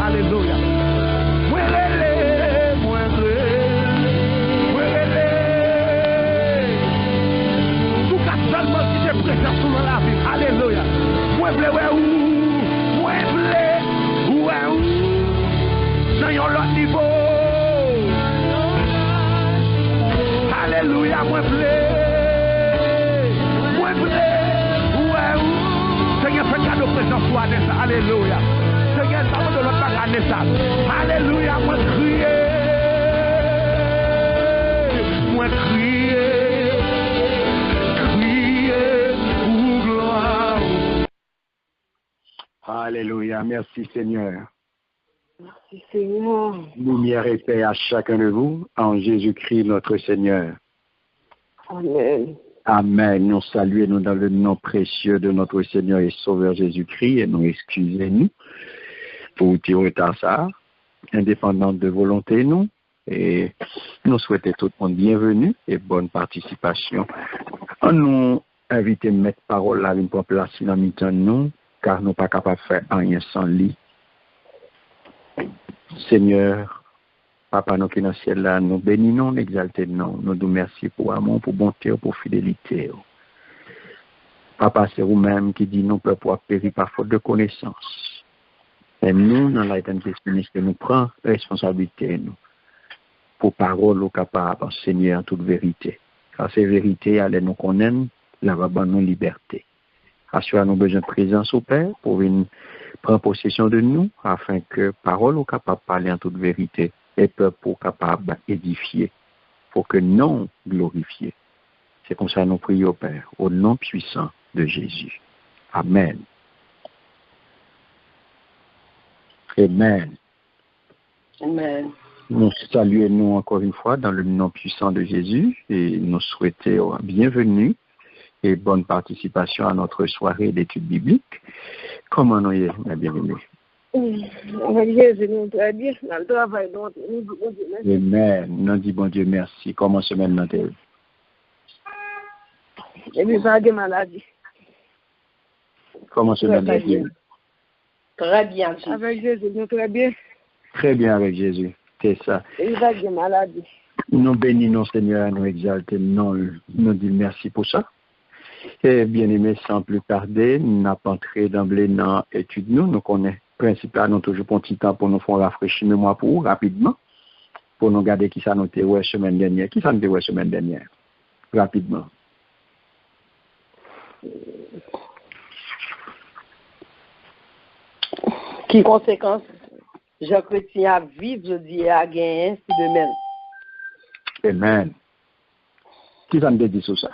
Alléluia. Tout cas seulement si tu es présent sur la vie. Alléluia. Moi, je veux où? Moi, je veux où? Dans l'autre niveau. Alléluia. Moi, je veux. Seigneur, fais cadeau présent pour Anessa. Alléluia. Seigneur, ça va de l'autre part Anessa. Alléluia. Moi, crier. Moi, crier. Crier pour gloire. Alléluia. Merci, Seigneur. Merci, Seigneur. Lumière et paix à chacun de vous, en Jésus-Christ, notre Seigneur. Amen. Amen. Nous saluons dans le nom précieux de notre Seigneur et Sauveur Jésus-Christ et nous excusez-nous pour tout retard ça, indépendant de volonté nous. Et nous souhaitons tout le monde bienvenue et bonne participation. On nous invite à mettre parole là une place dans le nous, car nous ne sommes pas capables de faire rien sans lui. Seigneur, Papa, nous qui dans le ciel là, nous bénissons, nous exaltons, nous nous merci pour amour, pour bonté, pour fidélité. Papa, c'est vous-même qui dit nous peuvent pouvoir périr par faute de connaissance. Et nous, dans l'éternité, que nous prenons responsabilité, nous, pour parole au capable, Seigneur, en toute vérité. Car ces vérités, allez nous connaître, la va nous liberté. Assure-nous besoin de présence au Père pour venir prendre possession de nous, afin que parole au capable parler en toute vérité. Et peuple pour capable édifier, pour que non glorifier. C'est comme ça que nous prions au Père, au nom puissant de Jésus. Amen. Amen. Amen. Nous saluons nous encore une fois dans le nom puissant de Jésus et nous souhaitons bienvenue et bonne participation à notre soirée d'études bibliques. Comment nous y est, bien-aimés? Amen. Nous dit bon Dieu merci. Comment semaine maintenant? Et puis pas de maladie. Comment semaine maintenant? Très bien. Avec Jésus, très bien. Très bien avec Jésus. C'est ça. Et pas de maladie. Nous bénissons Seigneur, nous exaltons, nous disons merci pour ça. Et bien aimé, sans plus tarder, nous n'avons pas entré d'emblée dans l'étude. Nous connaissons principalement toujours un petit temps pour nous faire rafraîchir mémoire pour vous, rapidement, pour nous garder qui ça nous était la semaine dernière. Qui ça nous était la semaine dernière? Rapidement. Qui conséquence? Jean Chrétien à vivre, je dis à gagner, si demain. Amen. Qui ça nous dit sur ça?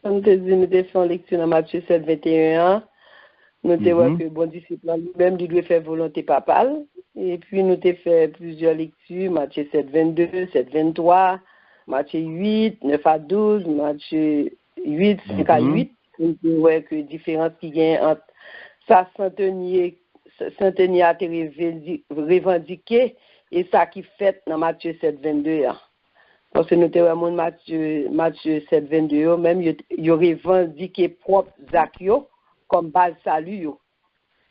Comme tu dis, nous avons fait une lecture dans Matthieu 7, 21. Nous avons vu que bon disciple lui-même, il doit faire volonté papale. Et puis, nous avons fait plusieurs lectures, Matthieu 7, 22, 7, 23, Matthieu 8, 9 à 12, Matthieu 8, 5 à 8. Nous avons que différence qui gagne entre ça centenier a été revendiqué et ça qui fait dans Matthieu 7, 22. Parce que nous avons Matthieu 7, 22, même ils ont revendiqué propre Zacchio comme base salut.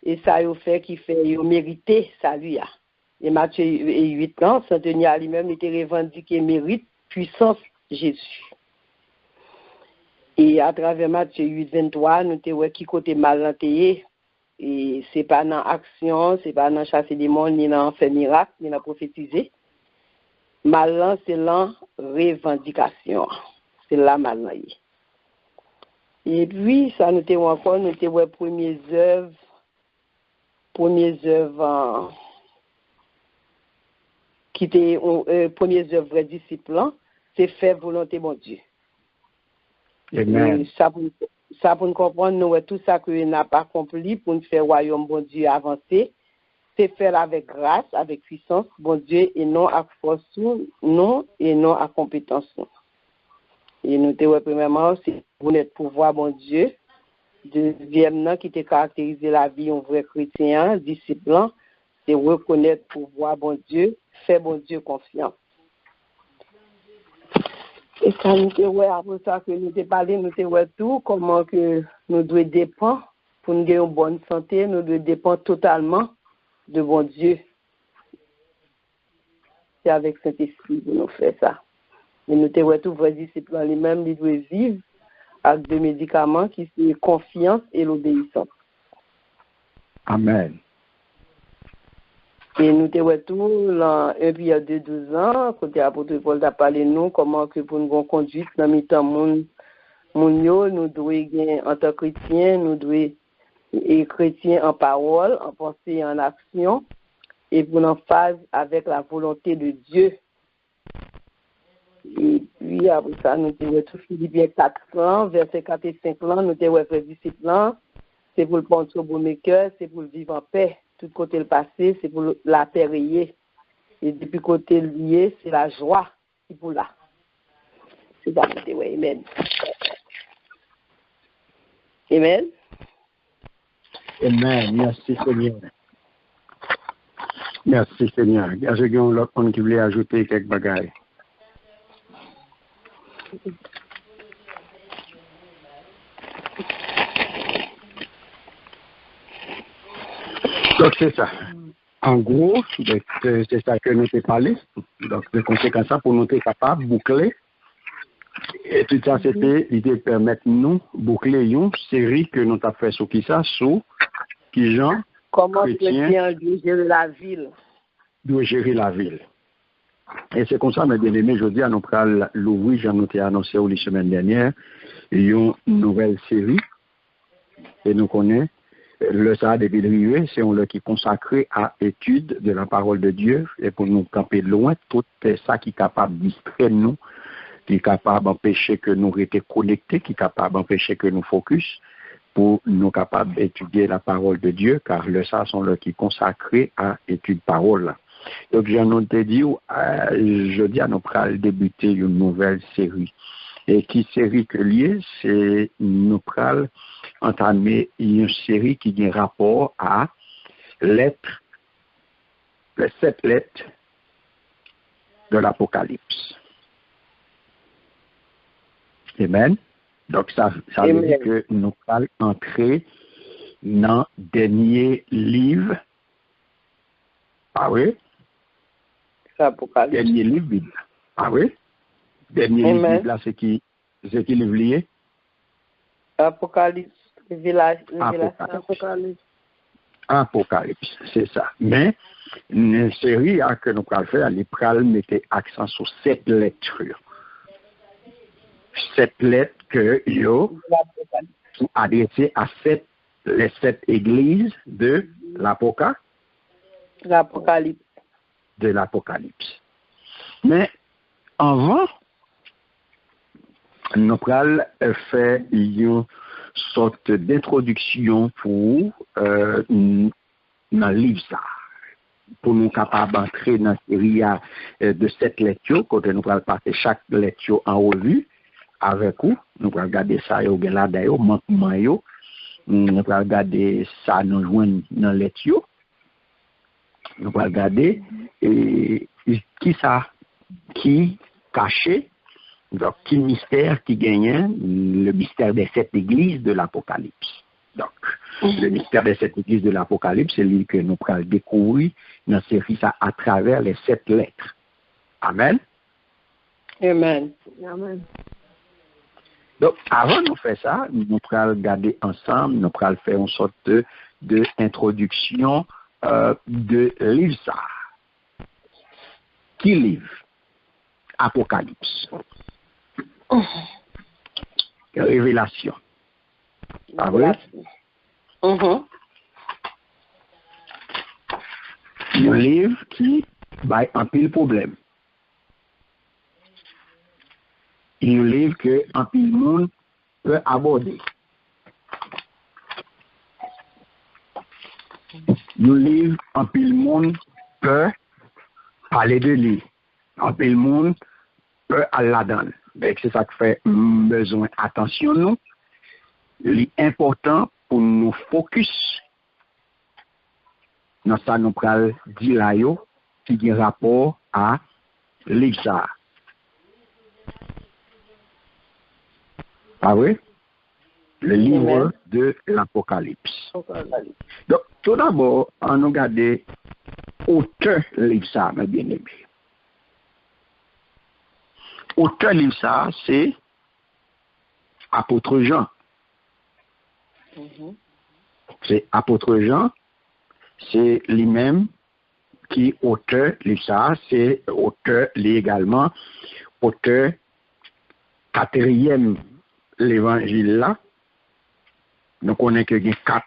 Et ça a fait qu'ils ont mérité salut. Et Matthieu 8 ans, Saint-Denis lui-même était revendiqué mérite, puissance Jésus. Et à travers Matthieu 8, 23, nous avons qui côté malenté. Et ce n'est pas dans l'action, ce n'est pas dans chasser des mondes, ni dans faire miracle, ni dans prophétiser. Malin, c'est la revendication. C'est là malin. Et puis, ça nous avons encore, nous avons premières œuvres qui étaient premières œuvres vrais disciples, c'est faire volonté mon Dieu. Amen. Ça pour nous comprendre, nous tout ça que nous n'a pas accompli pour nous faire royaume bon Dieu avancer, c'est faire avec grâce, avec puissance, bon Dieu, et non à force, non, et non à compétence. Et nous te premièrement, c'est pour notre pouvoir, bon Dieu. Deuxièmement, qui te caractérise la vie en vrai chrétien, disciple, c'est reconnaître pouvoir, bon Dieu, faire bon Dieu confiance. Et ça nous te après ça que nous te parlé, nous te tout, comment que nous devons dépendre pour nous gagner une bonne santé, nous devons dépendre totalement de bon Dieu. C'est avec Saint-Esprit que nous faisons ça. Mais nous devons tous vrais disciples les-mêmes, ils doivent vivre avec des médicaments qui sont confiance et l'obéissance. Amen. Et nous devons tous, là, un période de 12 ans, quand l'apôtre Paul a parlé de nous, comment que pour nous conduire dans le temps nous devons, en tant que chrétiens, nous devons être chrétiens en parole, en pensée et en action, et pour en phase avec la volonté de Dieu. Et puis, après ça, nous devons tout Philippiens 4, versets 4 et 5, nous devons faire discipline, c'est pour le prendre sur bon cœur, c'est pour le vivre en paix. Tout côté le passé, c'est pour la paix rayée. Et depuis côté lié, c'est la joie qui pour là. C'est ça, oui, amen. Amen. Amen. Merci Seigneur. Merci Seigneur. Est-ce qu'il y a l'autre monde qui voulait ajouter quelques bagailles? Donc c'est ça. En gros, c'est ça que nous t'ai parlé. Donc de conséquence, pour nous être capables de boucler. Et tout ça, c'était l'idée de permettre nous boucler une série que nous avons fait sur qui ça, sur qui Jean, comment chrétien doit gérer la ville. Doit gérer la ville. Et c'est comme ça, mes bien-aimés, je dis à nous pral l'ouvrir, j'en ai annoncé la semaine dernière, une nouvelle série. Et nous connaissons. Le ça depuis le c'est un qui est consacré à l'étude de la parole de Dieu et pour nous camper loin tout ça qui est capable de distraire nous, qui est capable d'empêcher que nous restions connectés, qui est capable d'empêcher que nous focus pour nous capables d'étudier la parole de Dieu, car le ça sont le qui est consacré à l'étude parole. Donc j'en ai dit, je dis à nous débuter une nouvelle série. Et qui série que lié, c'est nous pral entamer une série qui a rapport à lettres, les 7 lettres de l'Apocalypse. Amen. Donc ça veut dire que nous allons entrer dans le dernier livre. Ah oui? L'Apocalypse. Dernier livre Bible. Ah oui? Dernier livre là, c'est qui livre lié? Apocalypse. Apocalypse, c'est ça. Mais une série que nous allons faire, elle pral mettre accent sur 7 lettres. 7 lettres que yo sont adressées à les 7 églises de l'Apocalypse. De l'Apocalypse. Mais avant, nous allons faire une sorte d'introduction pour dans le livre ça. Pour nous capables d'entrer dans la série de 7 lectures, quand nous allons passer chaque lecture en revue avec vous. Nous allons regarder ça, nous allons regarder manquement, nous allons regarder ça, nous joindre dans la lecture. Nous allons regarder qui caché. Donc, qui mystère qui gagnait le mystère des 7 églises de l'Apocalypse. Donc, le mystère des 7 églises de l'Apocalypse, c'est lui que nous allons découvrir dans cette série ça à travers les 7 lettres. Amen. Amen. Donc, avant de faire ça, nous allons regarder ensemble, nous allons faire une sorte de introduction de livre ça. Qui livre? Apocalypse. Révélation. Ah oui? Un livre qui va un pile problème. Un livre que un pile monde peut aborder. Un livre un pile monde peut parler de lui. Un pile monde peut aller là-dedans. C'est ça qui fait besoin d'attention nous. L'important pour nous focus dans ça nous pral dire là yo qui a rapport à l'Église. Ah oui? Le livre de l'Apocalypse. Donc, tout d'abord, on regarde auteur livre ça, mes bien-aimés. Auteur livre ça, c'est apôtre Jean. C'est apôtre Jean, c'est lui-même qui auteur livre ça, c'est auteur également, auteur quatrième l'évangile là. Donc on est que 4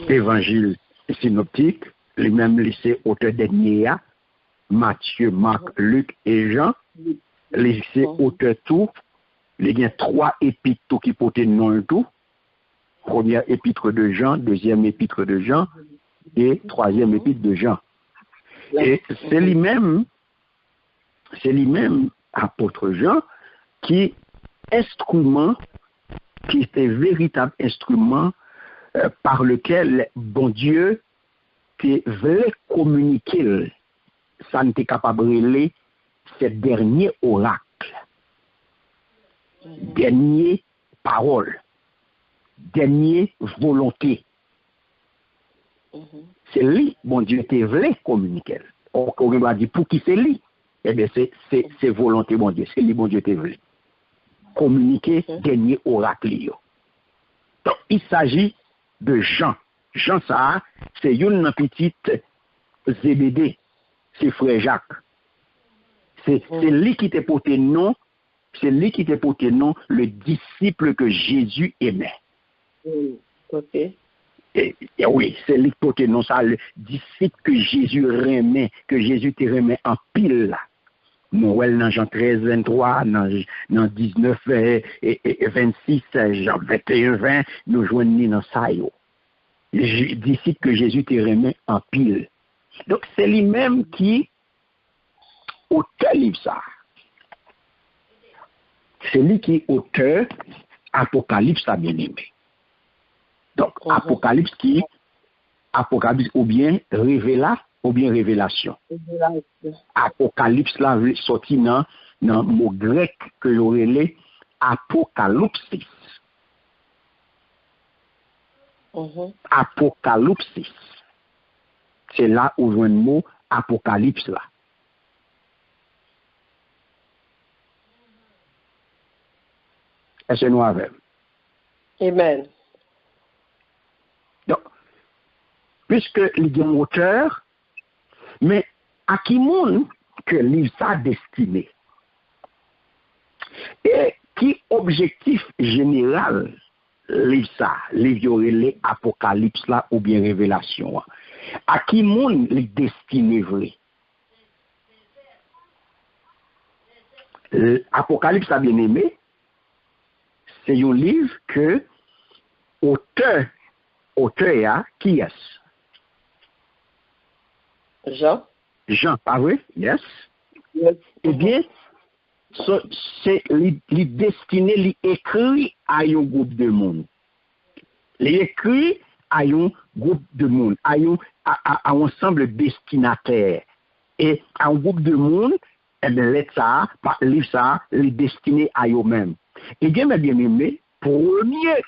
évangiles synoptiques, les mêmes lycées auteur dernier, Matthieu, Marc, Luc et Jean. Les lycées auteur tout, il y a 3 épîtres qui portent nom tout. Première épître de Jean, deuxième épître de Jean et troisième épître de Jean. Et c'est lui-même, apôtre Jean, qui était véritable instrument par lequel bon Dieu voulait communiquer, ça n'était capable de relayer ces derniers oracles, dernières paroles, dernière volonté. C'est lui, bon Dieu, te voulait communiquer. On va dire pour qui c'est lui? Eh bien, c'est volonté, bon Dieu. C'est lui, bon Dieu, te voulait communiquer dernier oracle. Donc, il s'agit de Jean. Jean, ça, c'est une petite Zébédée. C'est frère Jacques. C'est lui qui te porté nom. C'est lui qui te porté nom, le disciple que Jésus aimait. Ok. Et oui, c'est lui qui porte non ça, le disciple que Jésus aimait, que Jésus te remet en pile là. Noël dans Jean 13, 23, dans 19 et 26, Jean 21, 20, nous joignons dans ça. Disciple que Jésus te remet en pile. Donc c'est lui-même qui auteur livre ça. C'est lui qui auteur Apocalypse a bien aimé. Donc, Apocalypse ou bien révélation. Apocalypse là sorti dans le mot grec que j'aurais les apocalypsis. Apocalypsis. C'est là où je vois le mot apocalypse là. Est-ce que nous avons? Amen. Donc, puisque il y a un auteur, mais à qui monde que livre ça destiné? Et qui objectif général livre ça, livre les apocalypse là ou bien révélation? À qui monde les destiné vrai? Apocalypse a bien aimé, c'est un livre que auteur qui est? Jean. Jean, pas vrai? Yes. Yes. Eh bien, c'est les destiné, les écrit à un groupe de monde. Les écrit à un groupe de monde, à un ensemble destinataire. Et à un groupe de monde, eh bien, livre ça, les destiné à eux-mêmes. Et bien, bien aimé, premier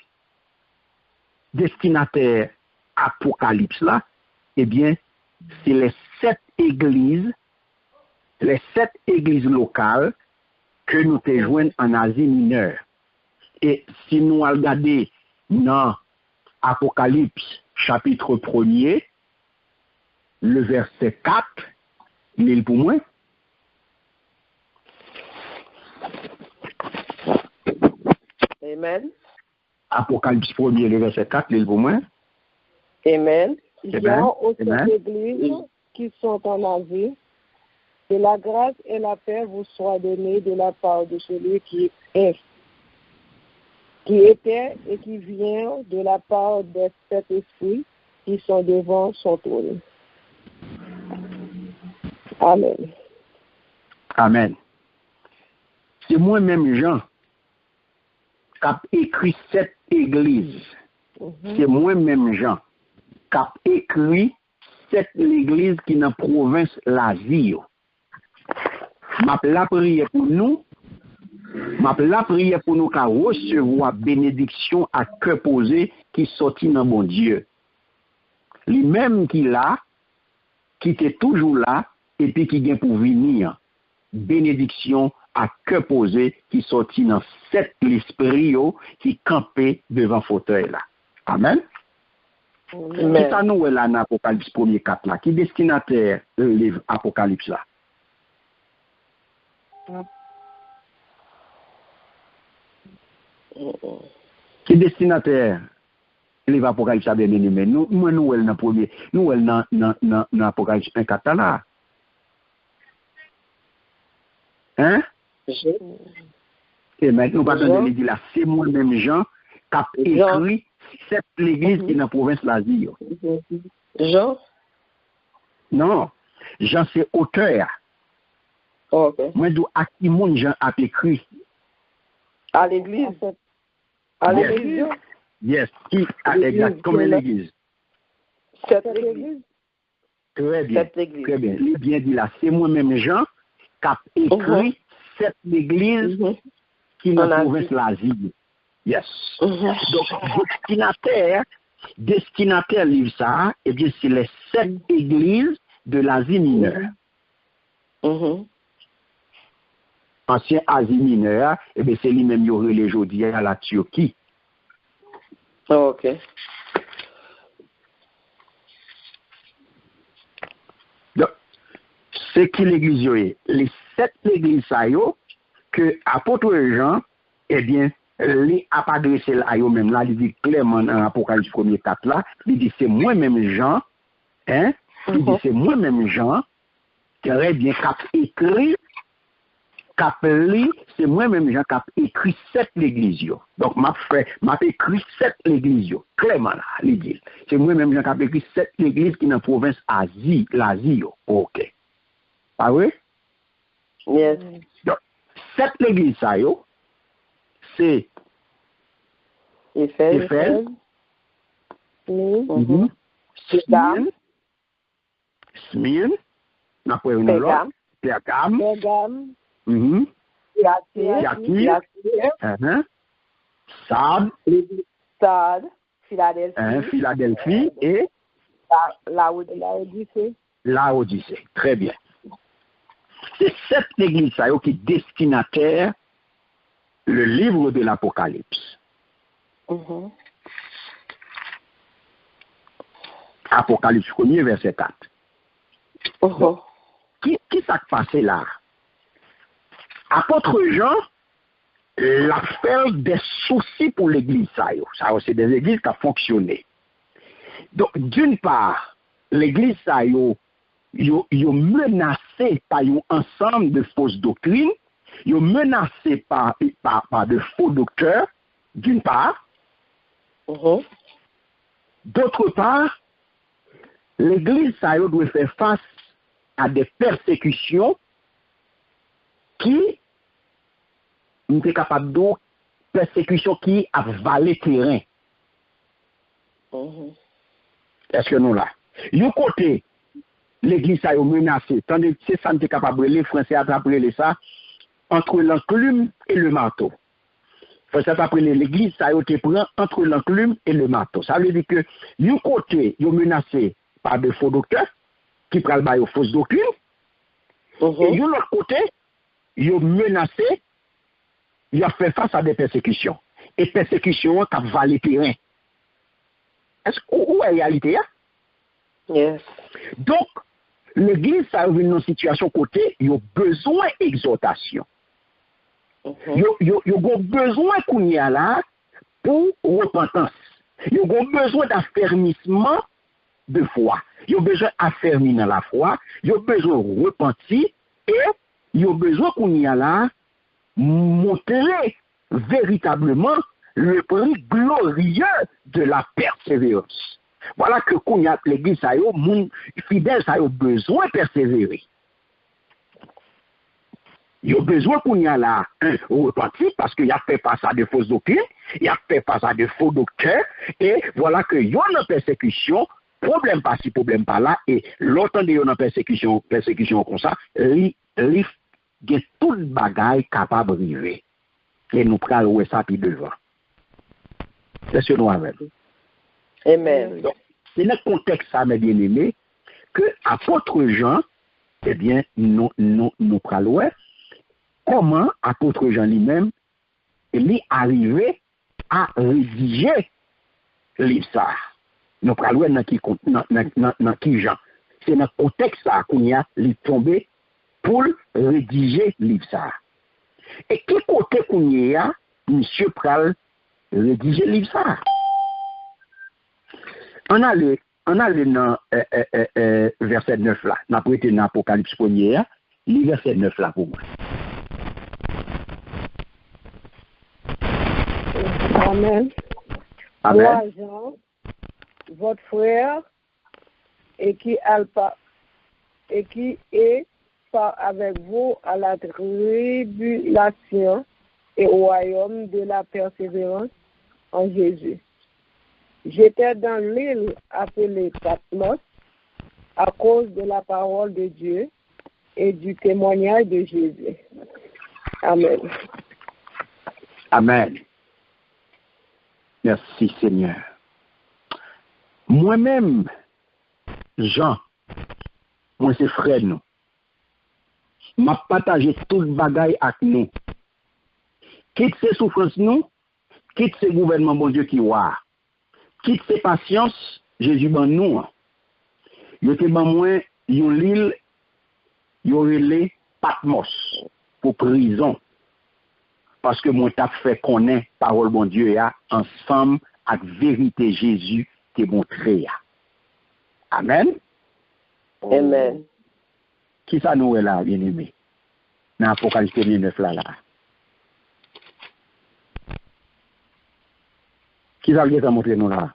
destinataire Apocalypse là, eh bien, c'est les 7 églises locales que nous te joignons en Asie mineure. Et si nous regardons dans Apocalypse chapitre 1er, le verset 4, il est pour moi. Amen. Apocalypse 1er, le verset 4, il est pour moi. Amen. Il y a aux Amen. églises qui sont en Asie. Que la grâce et la paix vous soient données de la part de celui qui est, qui était et qui vient de la part des 7 esprits qui sont devant son trône. Amen. Amen. C'est moi-même Jean qui a écrit 7 églises. C'est moi-même Jean qui a écrit 7 églises qui dans la province l'Asie. Ma la prière pour nous, m'a la prière pour nous qu'à recevoir bénédiction à cœur posé qui sortit dans mon Dieu. Lui-même qui là, qui était toujours là, et puis qui vient pour venir. Bénédiction à cœur posé qui sortit dans cet l'esprit qui campait devant fauteuil là. Amen. Qui ça nous est là dans Apocalypse 1er 4 là? Qui destinataire le livre Apocalypse là? Qui destinataire le livre Apocalypse là bien aimé? Nous est dans premier, nous est dans Apocalypse 1 4 là. Hein? Et maintenant, pas de dire là, c'est moi-même Jean qui a écrit cette l'église qui est dans la province d'Asie. Jean? Non, Jean c'est auteur. Ok. Moi, à qui mon Jean a écrit? À l'église? À l'église? Yes, qui a exact, comme l'église. Cette église? Très bien, très bien. Il bien dit là, c'est moi-même Jean qui a écrit cette église qui est dans la province d'Asie. Yes. Donc, destinataire livre ça, et bien c'est les 7 églises de l'Asie mineure. Ancien Asie mineure, et bien c'est lui-même qui aurait les aujourd'hui à la Turquie. Ok. Donc, c'est qui l'église est? Les 7 églises ça que apôtre Jean, eh bien, il a pas adressé là même là, il dit clairement dans Apocalypse 1er 4 là, il dit c'est moi-même Jean, hein? Il dit c'est moi-même Jean, très bien qu'a écrit, qu'a lu, c'est moi-même Jean qu'a écrit 7 l'église. Donc m'a écrit 7 l'église clairement là, il dit. C'est moi-même Jean qu'a écrit 7 l'église qui dans la province Asie, l'Asie. OK. Ah oui? Yes. Donc 7 l'église ça c'est Éphèse, Smyrne, Pergame, Thyatire, Sardes, Philadelphie et Laodicée. Très bien. C'est cette église qui est destinataire le livre de l'Apocalypse. Apocalypse 1er, verset 4. Donc, qui s'est passé là? Apôtre Jean, l'a fait des soucis pour l'église. Ça, c'est des églises qui ont fonctionné. Donc, d'une part, l'église, ça, yo menacé par un ensemble de fausses doctrines, yo menacé par de faux docteurs, d'une part. D'autre part, l'église, ça doit faire face à des persécutions qui nous sommes capables de persécutions qui avalent terrain. Est-ce que nous là? Du côté, l'église a menacé, tandis que c'est ça nous sommes capables de les Français attraper ça entre l'enclume et le marteau. Ça s'appelle l'église, ça a été pris entre l'enclume et le marteau. Ça veut dire que du côté, ils sont menacés par de faux docteurs qui prennent aux fausses doctrines. Et de l'autre côté, ils sont menacés, ils ont fait face à des persécutions. Et persécutions qui valent le terrain. Est-ce où est la réalité? Yes. Donc, l'église, ça a une situation côté, ils ont besoin d'exhortation. Ils ont besoin qu'on y a là pour repentance. Ils ont besoin d'affermissement de foi. Ils ont besoin d'affermir dans la foi. Ils ont besoin de repentir et ils ont besoin qu'on y a là montrer véritablement le prix glorieux de la persévérance. Voilà que qu'on y a l'église, ça y est, mon fidèle, ça y a besoin de persévérer. Il y a besoin qu'on y a là repentir parce qu'il y a fait face à de fausses doctrines, il y a fait face à de faux docteurs, et voilà que il y a une persécution, problème pas ci, problème pas là, et l'autre de une persécution comme ça, il y a toute bagaille capable de arriver. et nous prenons ça puis devant. C'est ce que nous avons. Amen. Donc, c'est dans le contexte, ça, mes bien-aimés, que apôtre Jean, eh bien, nous prenons comment apôtre Jean lui-même, il est arrivé à rédiger livre ça. Nous prenons dans qui Jean. C'est dans le contexte ça qu'on y a les tombé pour rédiger livre ça. Et quel côté qu'on y a, monsieur pral rédiger livre ça. On a le dans verset 9 là. On a prêté dans Apocalypse 1er, le verset 9 là pour moi. Amen. Amen. Moi, Jean, votre frère, et qui est avec vous à la tribulation et au royaume de la persévérance en Jésus. J'étais dans l'île appelée Patmos à cause de la parole de Dieu et du témoignage de Jésus. Amen. Amen. Merci Seigneur. Moi-même, Jean, moi c'est frère nous. M'a partagé tout le bagaille avec nous. Quitte ces souffrances nous, quitte ces gouvernements bon Dieu qui voit. Quitte ces patience, Jésus ban nous. Yo te ban moi yon l'île, yo relé Patmos pour prison. Parce que moi t'a fait connaître parole bon Dieu ya ensemble avec vérité Jésus qui montré ya. Amen. Amen. Qui ça nous est là, bien-aimé? Dans Apocalypse 9 là. Qui ça vient montrer nous là?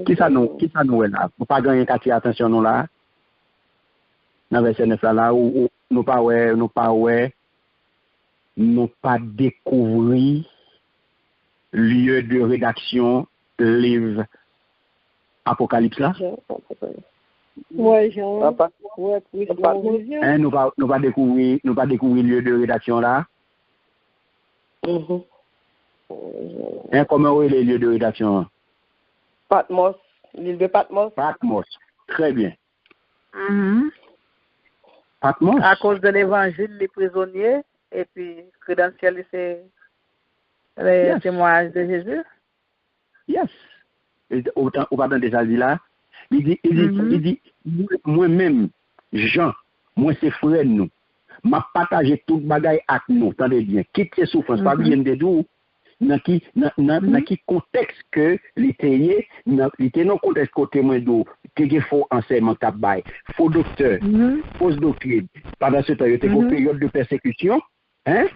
Qui ça nous est là? Nous pas gagner qu'à tirer attention nous là. Dans verset 9 là où nous pas découvrir lieu de rédaction livre Apocalypse là. Moi, Jean, Papa. ouais, puis Papa. Hein, nous pas découvrir lieu de rédaction là. Mhm. Hein, comment est les lieux de rédaction? Patmos, l'île de Patmos. Patmos. Très bien. Mhm. Patmos. À cause de l'évangile, les prisonniers, et puis crédentiel, c'est les témoignages de Jésus. Yes. Autant, on va dans des avis là. Il dit, moi-même, Jean, moi c'est frère nous. M'a partagé tout bagaille avec nous. Attendez bien. Quitte ces souffrances, pas bien de nous. Dans qui contexte que l'été dans contexte côté moins d'eau que faux enseignement tabac faux docteur fausse doctrine pendant ce temps il était une période de persécution hein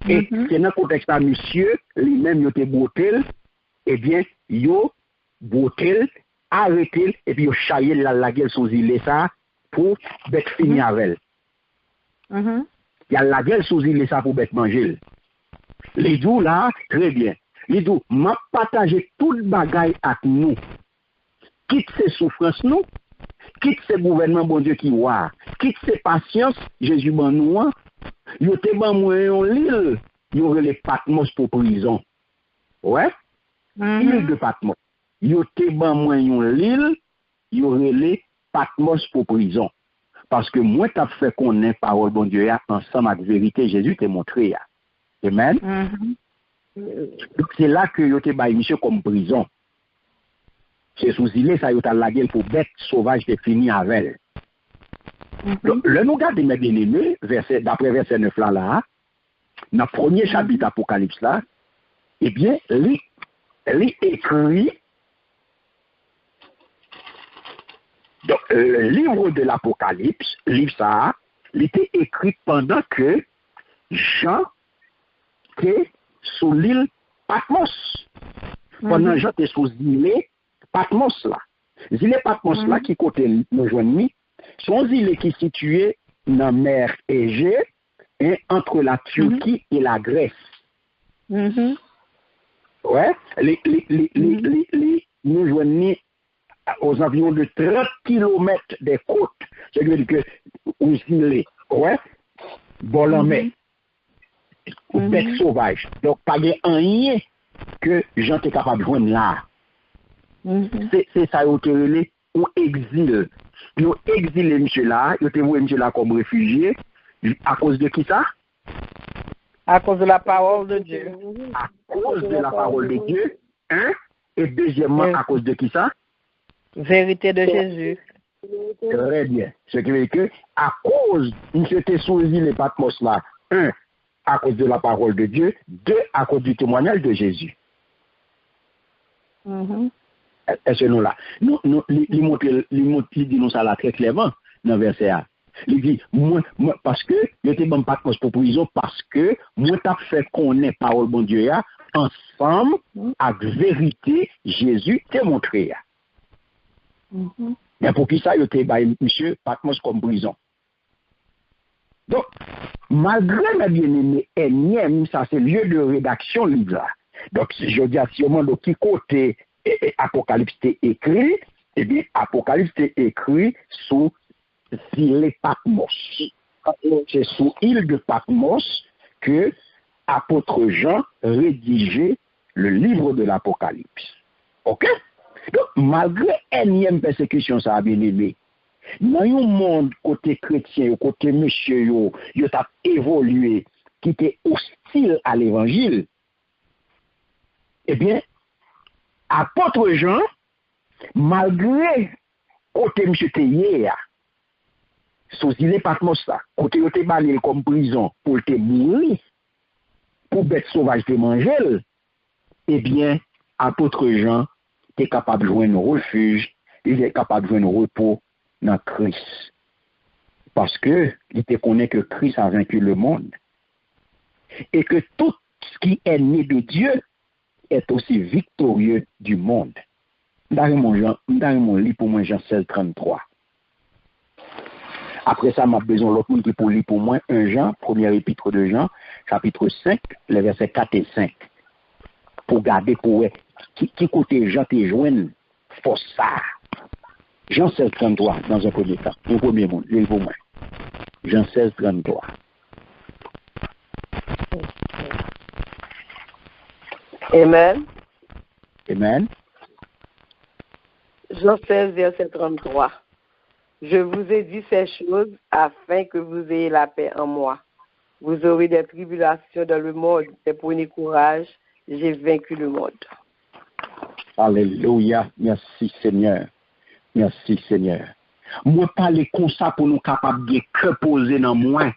et c'est dans contexte à monsieur lui-même il était botel et bien yo botel arrêté et puis yo chaillé la gueule sous île ça pour bête fini avec elle il y a la gueule sous île ça pour bête manger. Les deux là, très bien. Les deux, m'a partagé tout le bagaille avec nous. Quitte ces souffrances nous, quitte ces gouvernements bon Dieu qui voit, quitte ces patience, Jésus ban nous, yo te ban moi en l'île, yo relé Patmos pour prison. Ouais? L'île de Patmos. Yo te ban moi en l'île, yo relé Patmos pour prison. Parce que moi t'as fait connaître parole bon Dieu ensemble avec vérité Jésus t'ai montré ya. Amen. Donc c'est là que yo te bay monsieur comme prison. C'est sous île ça yo t'a la gueule pour bête sauvage de fini avec elle. Le nous garde mes bien-aimés verset d'après verset 9 là dans le premier chapitre Apocalypse là, eh bien lui écrit donc le livre de l'Apocalypse, livre ça, il était écrit pendant que Jean était sous l'île Patmos. Pendant Jean était sous l'île Patmos là. L'île Patmos là qui côté nous joindre, sont îles qui situées dans la mer Égée et entre la Turquie et la Grèce. Ouais, nous joignons aux environs de 30 km des côtes. Ça veut dire que où il est, ouais, bon en mer, bête sauvage. Donc, pas de rien que gens sont capables de joindre là. C'est ça, ils ont exil. Ils ont exilé monsieur là, ils ont monsieur là comme réfugié. À cause de qui ça? À cause de la parole de Dieu. À cause de la parole de Dieu, hein? Et deuxièmement, à cause de qui ça? Vérité de Jésus. Très bien. Ce qui veut dire que, à cause, nous s'était choisi les Patmos là, un, à cause de la parole de Dieu, deux, à cause du témoignage de Jésus. Est-ce que nous là? Il dit nous ça là très clairement dans le verset A. Il dit, moi, parce que, je t'ai bon Patmos pour prison, parce que, moi, t'as fait connaître parole bon Dieu, ensemble, avec vérité, Jésus t'a montré. Mais pour qui ça, il t'ai monsieur Patmos comme prison. Donc, malgré mes bien-aimés, énième, ça c'est lieu de rédaction livre là. Donc, je dis à Simon, de qui côté Apocalypse est écrit, eh bien, Apocalypse est écrit sous île Patmos. C'est sous île de Patmos que apôtre Jean rédigeait le livre de l'Apocalypse. Ok? Donc, malgré énième persécution, ça a bien aimé. Dans un monde côté chrétien, côté monsieur, il a évolué, qui était hostile à l'évangile, eh bien, apôtre Jean, malgré côté monsieur hier, sous île Patmos là, côté il était balayé comme prison pour te mourir, pour bête sauvage te manger, eh bien, apôtre Jean est capable de jouer un refuge, il est capable de jouer un repos dans Christ. Parce que il te connaît que Christ a vaincu le monde. Et que tout ce qui est né de Dieu est aussi victorieux du monde. Dans mon livre pour moi, Jean 16, 33. Après ça, m'a besoin l'autre monde qui pour lire pour moi, 1 Jean, premier épître de Jean, chapitre 5, les versets 4 et 5. Pour garder pour qui côté Jean te joigne, faut ça. Jean 16, 33, dans un premier temps. Un premier monde, je pour moi. Jean 16, 33. Amen. Amen. Jean 16, verset 33. Je vous ai dit ces choses afin que vous ayez la paix en moi. Vous aurez des tribulations dans le monde, mais prenez courage, j'ai vaincu le monde. Alléluia. Merci Seigneur. Merci Seigneur. Moi parler comme ça pour nous capables de reposer dans moi.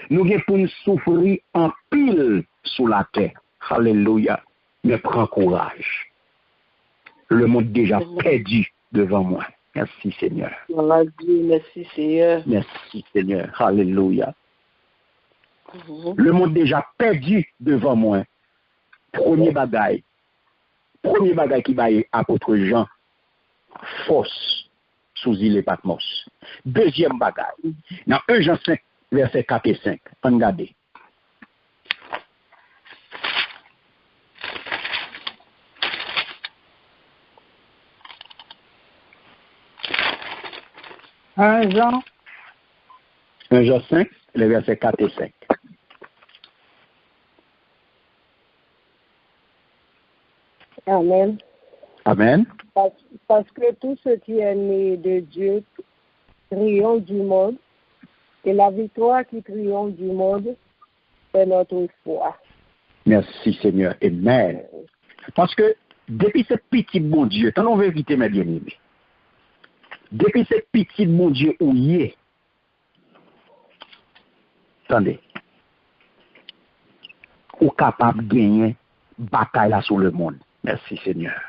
Nous avons pour nous souffrir en pile sous la terre. Alléluia. Mais prends courage. Le monde déjà perdu devant moi. Merci Seigneur. Merci Seigneur. Merci Seigneur. Alléluia. Le monde déjà perdu devant moi. Premier bagaille qui baille apôtre Jean, force sous île Patmos. Deuxième bagaille. Dans 1 Jean 5, verset 4 et 5. Regardez. Un Jean 5, les versets 4 et 5. Amen. Amen. Parce que tout ce qui est né de Dieu triomphe du monde, et la victoire qui triomphe du monde, c'est notre foi. Merci Seigneur. Amen. Parce que depuis ce petit bon Dieu, t'en as vérité mes bien-aimés. Depuis ce petit bon Dieu où il est, attendez, ou capable de gagner bataille là sur le monde. Merci Seigneur.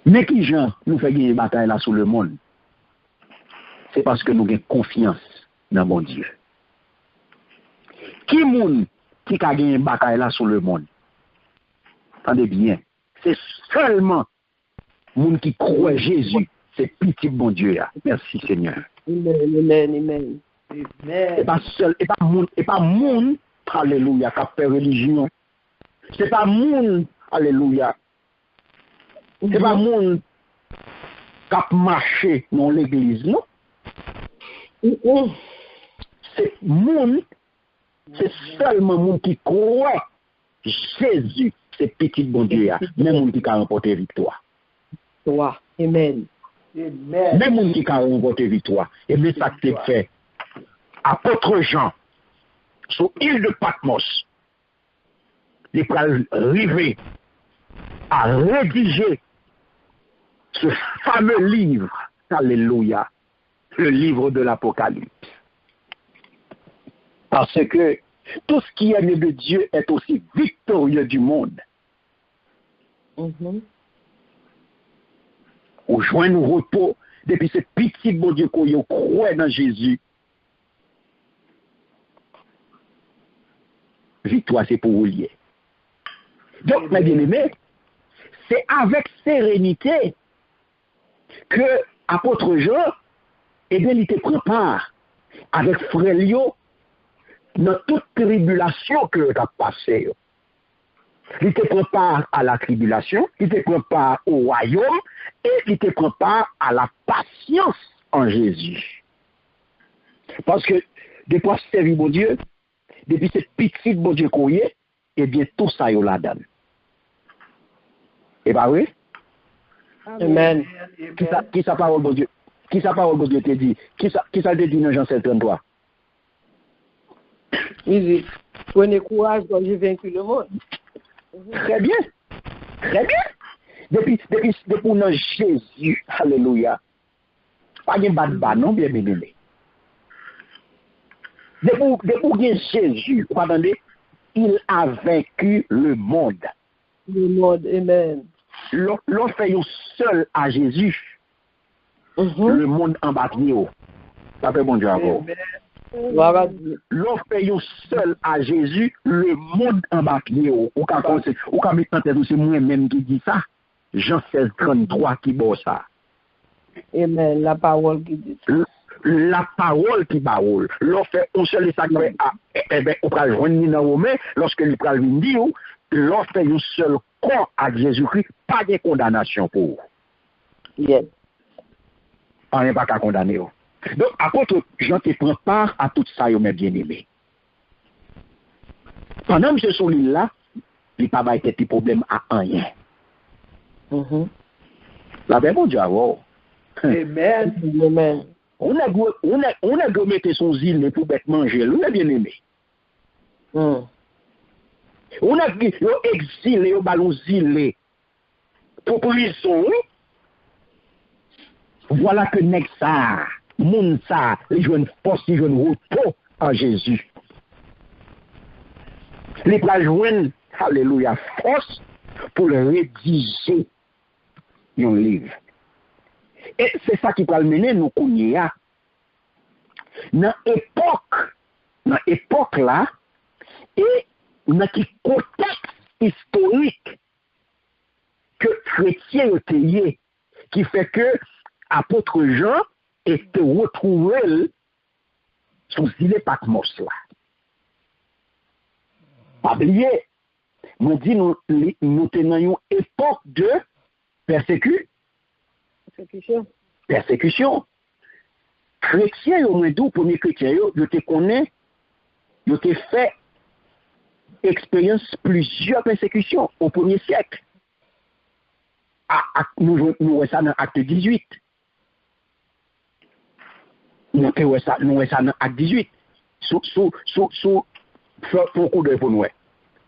Mais qui gens nous fait gagner bataille là sur le monde? C'est parce que nous avons confiance dans mon Dieu. Qui monde qui a gagné bataille là sur le monde? Attendez bien. C'est seulement monde qui croit Jésus. C'est petit bon Dieu là. Merci Seigneur. Amen. Et pas seul, et pas monde, alléluia, qui a fait religion. C'est pas monde, alléluia, C'est pas monde qui a marché dans l'église, non? C'est monde, c'est seulement monde qui croit Jésus, c'est petit bon Dieu, même monde qui a remporté victoire. Amen. Même monde qui a remporté victoire. Et bien ça c'est fait. Apôtre Jean, sur l'île de Patmos, il va arriver à rédiger ce fameux livre, alléluia, le livre de l'Apocalypse. Parce que tout ce qui est né de Dieu est aussi victorieux du monde. Ou joindre repos depuis ce petit bon Dieu qu'on croit dans Jésus. Victoire, c'est pour vous lier. Donc, mes bien-aimés, c'est avec sérénité que apôtre Jean, eh bien, il te prépare avec frère Lio dans toute tribulation que tu as passée. Il te prépare à la tribulation, il te prépare au royaume et il te prépare à la patience en Jésus. Parce que depuis servir mon Dieu, depuis cette petite bon Dieu qu'on y est, eh bien, tout ça, il la donne. Eh bien, oui. Amen. Qui sa parole, bon Dieu? Qui sa parole, bon Dieu, te dit? Qui ça te dit dans Jean 7:33? Il dit, prenez courage quand j'ai vaincu le monde. Très bien. Très bien. Depuis dans Jésus, alléluia, pas de bas non, bien aimé. Depuis Jésus, vous entendez, il a vaincu le monde. Le monde, amen. L'on fait seul à Jésus, le monde en bas. Ça fait bon Dieu encore. L'on fait seul à Jésus, le monde en bas. Ou quand c'est moi-même qui dis ça, Jean 16:33 qui boit ça. Amen, la parole qui dit ça. La parole qui parole. L'on fait un seul sacré, eh bien, on peut joindre dans Romain, lorsque il peut venir dire, l'on fait un seul corps à Jésus-Christ, pas de condamnation pour vous. Yes. On n'est pas qu'à condamner. Donc, apôtre Jean te prépare à tout ça, mes bien-aimés. Pendant que je suis là, il n'y a pas de problème à rien. La bien, bon Dieu, Amen. Amen. On a dû mettre son zile pour bête manger, on a bien aimé. On a dû exiler au ballon zile pour prison. Voilà que Nexa, Mounsa, les jeunes force, les jeunes repos en Jésus. Les plats jeunes, alléluia, force pour le rédiger un livre. Et c'est ça qui va mener nous connaître. Dans l'époque là, et dans le contexte historique que chrétien était, qui fait que apôtre Jean était retrouvé sous l'île Patmos là. Pas oublier, nous dit nous tenons une époque de persécution. Chrétien, au moins d'où, premier chrétien, je te connais, je te fait expérience plusieurs persécutions au premier siècle. Nous voyons ça dans l'acte 18. Nous voyons ça dans l'acte 18. Pour coup de pour nous.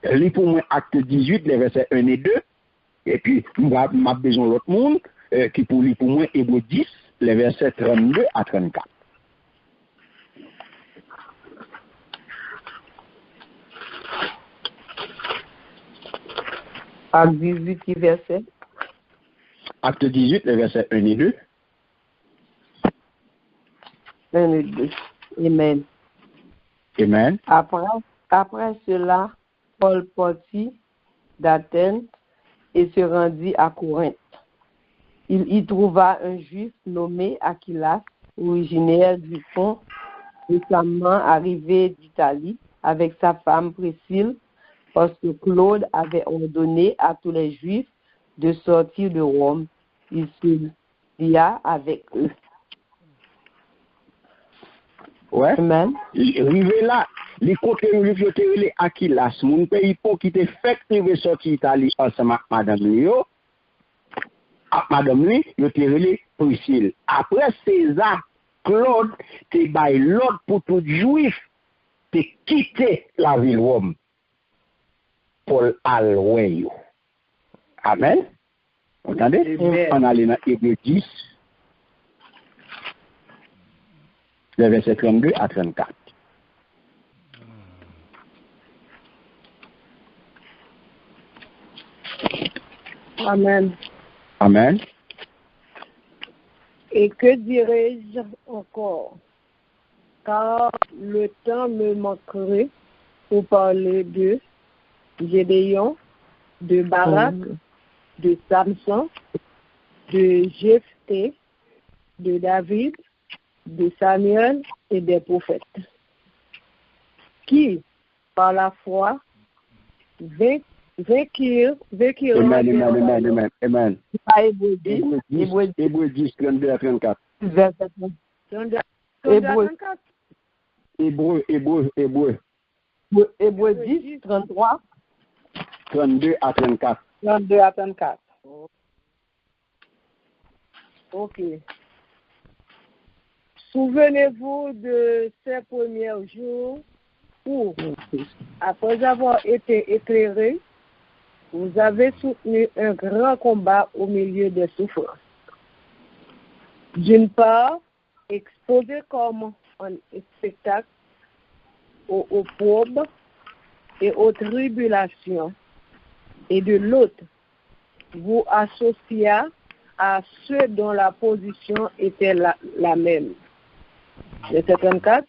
Lis pour moi acte 18, les versets 1 et 2. Et puis, m'a besoin de l'autre monde qui pour lire pour moi Hébreux 10, les versets 32 à 34. Acte 18, qui verset? Acte 18, les versets 1 et 2. 1 et 2. Amen. Amen. Après cela, Paul partit d'Athènes et se rendit à Corinthe. Il y trouva un juif nommé Aquilas, originaire du Pont, récemment arrivé d'Italie avec sa femme Priscille, parce que Claude avait ordonné à tous les Juifs de sortir de Rome, il se lia avec eux. Ouais. Amen. Rivé là, les côtés où les les Aquilas, mon pays pour qui te fait rivé sortir Italie ensemble avec madame Lio. Madame Li, yo te relé Priscille. Après César, Claude te bay l'ordre pour tout juif te quitter la ville Rome. Paul Alweyo. Amen. Vous entendez? On allait dans Hébreux 10, le verset 32 à 34. Amen. Amen. Et que dirais-je encore? Car le temps me manquerait pour parler de Gédéon, de Barak, de Samson, de Jephthé, de David, de Samuel et des prophètes, qui, par la foi, vécurent Amen. Hébreux 10, 32 à 34. verset 34. Hébreux 10, 33. 32 à 34. 32 à 34. Ok. Souvenez-vous de ces premiers jours où, après avoir été éclairés, vous avez soutenu un grand combat au milieu des souffrances. D'une part, exposé comme un spectacle aux pauvres et aux tribulations, et de l'autre, vous associez à ceux dont la position était la même. Verset 34.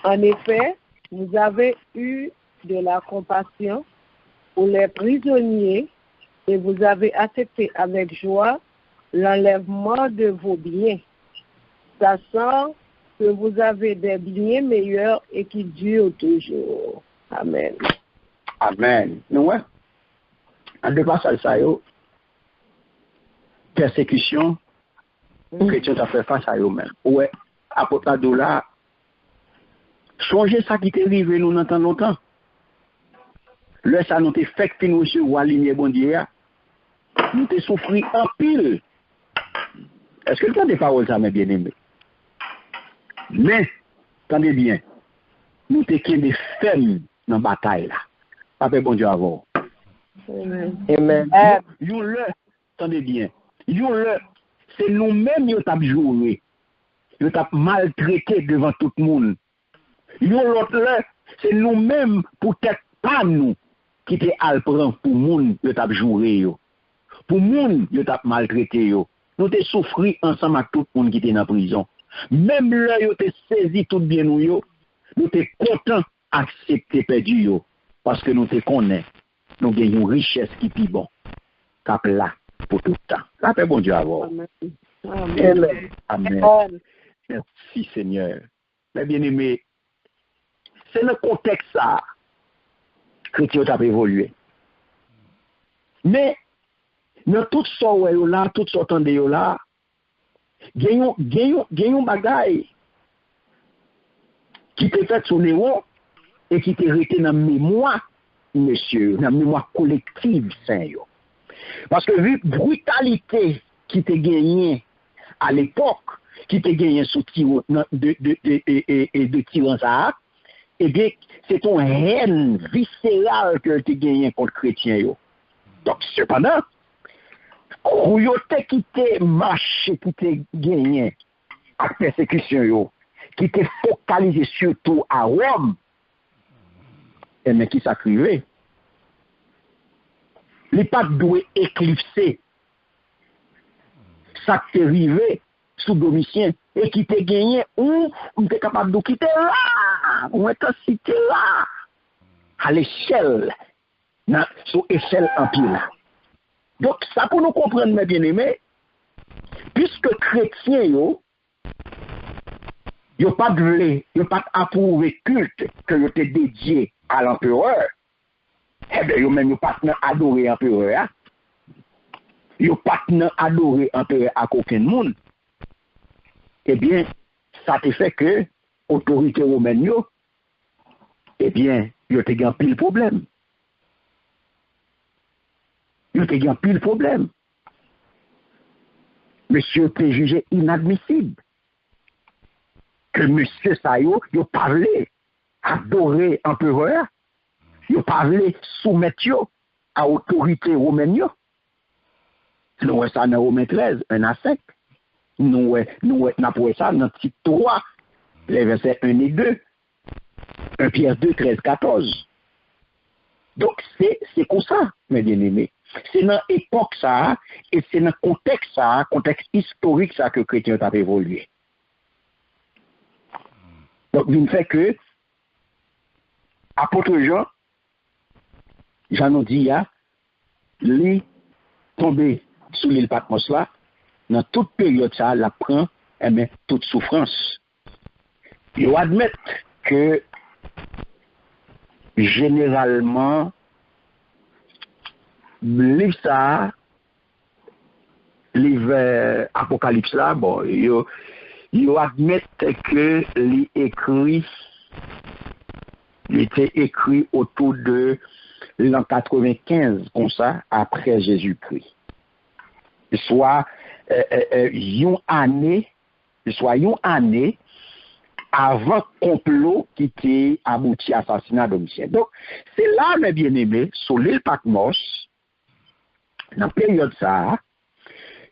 En effet, vous avez eu de la compassion pour les prisonniers et vous avez accepté avec joie l'enlèvement de vos biens, sachant que vous avez des biens meilleurs et qui durent toujours. Amen. Amen. Nous, en dépassant ça, persécution, chrétien a fait face à eux-mêmes. Ouais, à côté de là, changer ça qui t'est arrivé nous dans longtemps. Le ça nous t'est fait que nous recevoir ligne bon Dieu, nous t'es souffri en pile. Est-ce que le temps des paroles ça, mes bien-aimés? Mais, attendez bien, nous t'es qui des femmes dans la bataille là. Pas bon Dieu avant. Amen. Yo le, attendez bien, yo le, c'est nous-mêmes qui avons joué, qui avons maltraité devant tout le monde. Yo l'autre le, c'est nous-mêmes peut-être pas nous qui te alprend pour monde qui avons joué yo. Pour monde qui avons maltraité yo. Nous te souffri ensemble avec tout le monde qui était dans prison. Même là yo te saisi tout bien nous yo, nous te content accepter perdu yo parce que nous te connaissons. Nous avons une richesse qui est bon. Cap là pour tout le temps. La paix, bon Dieu, à vous. Amen. Amen. Amen. Merci, Seigneur. Mais bien aimé, c'est le contexte ça que tu as évolué. Mais, dans tout ça, là, tout ça, là, il y a un bagage qui te fait sur néo et qui te resté dans la mémoire, monsieur, dans la mémoire collective, Seigneur. Parce que vu la brutalité qui te gagnée à l'époque, qui te gagnée sous de tyran ça, eh bien, c'est ton haine viscérale que tu gagné contre les chrétiens. Donc, cependant, qui te marché, qui te gagné à la persécution, qui te focalisé surtout à Rome, et mais qui s'acrivait. Les pas doués éclipser ça qui est arrivé sous Domitien et qui t'a gagné ou on est capable de quitter là, on est cité là, à l'échelle, sur échelle empire. Donc, ça pour nous comprendre, mes bien-aimés, puisque chrétiens, yo pas approuvé culte que yo te dédié à l'empereur, eh bien, yo même yo pas adoré l'empereur. yo pas adorer empereur à aucun monde, eh bien, ça te fait que autorité romaine yo, eh bien, yo te gen pile problème. Yo te gen pile problème. Monsieur te jugé inadmissible que monsieur Sayo, yo parlé adorer empereur, yo parlé soumettre yo à autorité romaine yo. Nous ça dans Romains 13, 1 à 5. Nous n'avons ça dans Tite 3, les versets 1 et 2. 1 Pierre 2, 13, 14. Donc, c'est comme ça, mes bien-aimés. C'est dans l'époque ça, et c'est dans le contexte ça, contexte historique ça, que le chrétien a évolué. Donc, il fait que, apôtre Jean, Jean nous dit, il est tombé sous l'île Patmos là, dans toute période ça, la prend, mais toute souffrance. Il admet que généralement, livre ça, livre Apocalypse là, bon, il admet que il était écrit autour de l'an 95, comme ça, après Jésus-Christ. Soit une année avant complot qui était abouti à l'assassinat d'Domitienne. Donc, c'est là, mes bien-aimés, sur l'île Patmos, dans la période ça,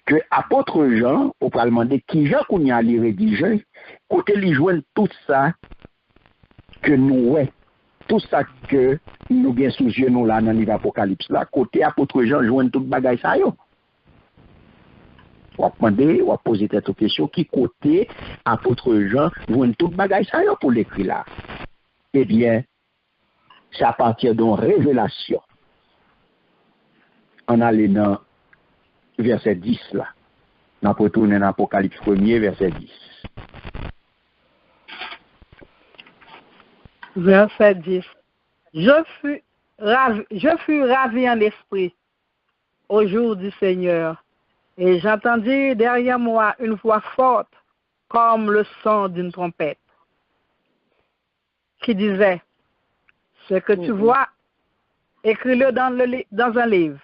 que apôtre Jean, au parlement de qui Jean qu'on y a les rédigé, côté lui joindre tout ça que nous, tout ça que nous avons sous yeux nous là dans l'Apocalypse là, côté apôtre Jean joindre tout bagay ça yo. On va demander, on va poser cette question, qui côté apôtre Jean joindre tout bagay ça yo pour l'écrit là. Eh bien, c'est à partir d'une révélation. On allait dans verset 10 là. On va retourner dans l'Apocalypse 1er, verset 10. Verset 10. Je fus ravi en l'esprit au jour du Seigneur, et j'entendis derrière moi une voix forte comme le son d'une trompette qui disait: ce que tu vois, écris-le dans un livre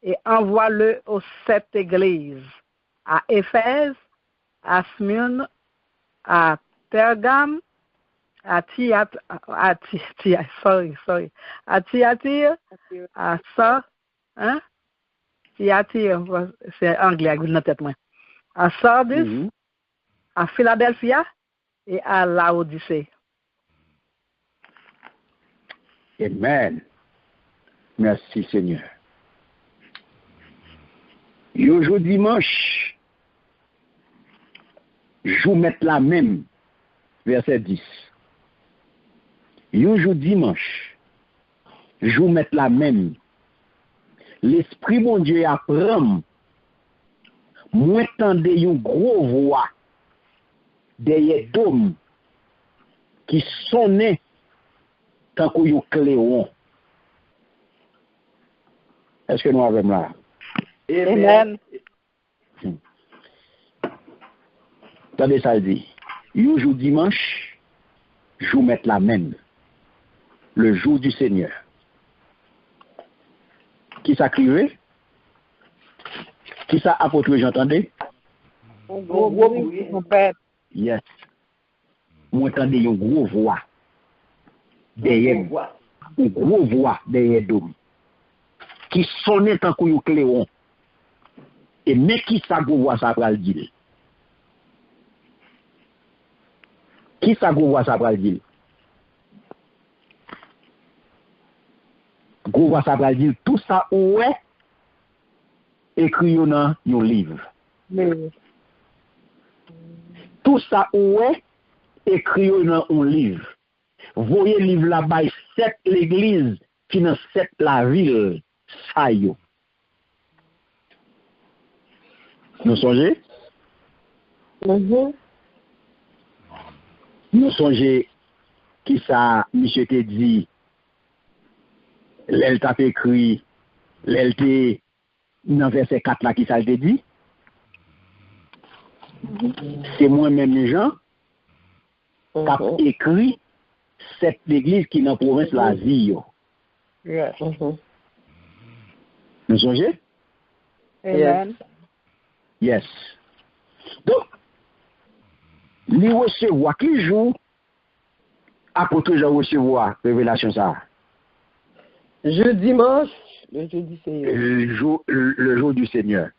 et envoie-le aux 7 églises, à Éphèse, à Smyrne, à Pergame, à Thyatire, à ça, hein? Thyatire, c'est anglais, à la tête, moi. À Sardis, à Philadelphia et à Laodicée. Amen. Merci Seigneur. Et aujourd'hui dimanche, je vous mets la même, verset 10. Aujourd'hui dimanche, je vous mets la même. L'Esprit mon Dieu apprend, moi tendez une gros voix derrière d'homme qui sonnait tant qu'on cléon. Est-ce que nous avons là? Amen. Attendez ça dit. Le jour dimanche, je vous mets la même. Le jour du Seigneur. Qui ça crié? Qui ça apôtre, j'entendais? Un gros bruit. Yes. Moi, entendez une gros voix. Derrière. Une gros voix derrière d'homme. Qui sonnait tant qu'on cléon. Et mais qui ça gros voix ça pral dire? Qui ça gros voix ça pral dire? Gros voix ça pral dire tout ça ouais écrit dans un livre. Tout ça ouais écrit dans un livre. Voyez livre là-bas 7 l'église qui dans 7 la ville ça yo. Nous songez? Nous songez qui ça monsieur te dit l'elle t'a écrit l'elle te dans verset 4 là, qui ça le dit? C'est moi-même, Jean, qui a écrit cette église qui est dans la province de l'Asie. Yes. Vous songez? Amen. Yes. Donc, les recevoir qui joue, apôtre Jean recevoir révélation ça. Dimanche, le jeudi Seigneur. Le jour du Seigneur.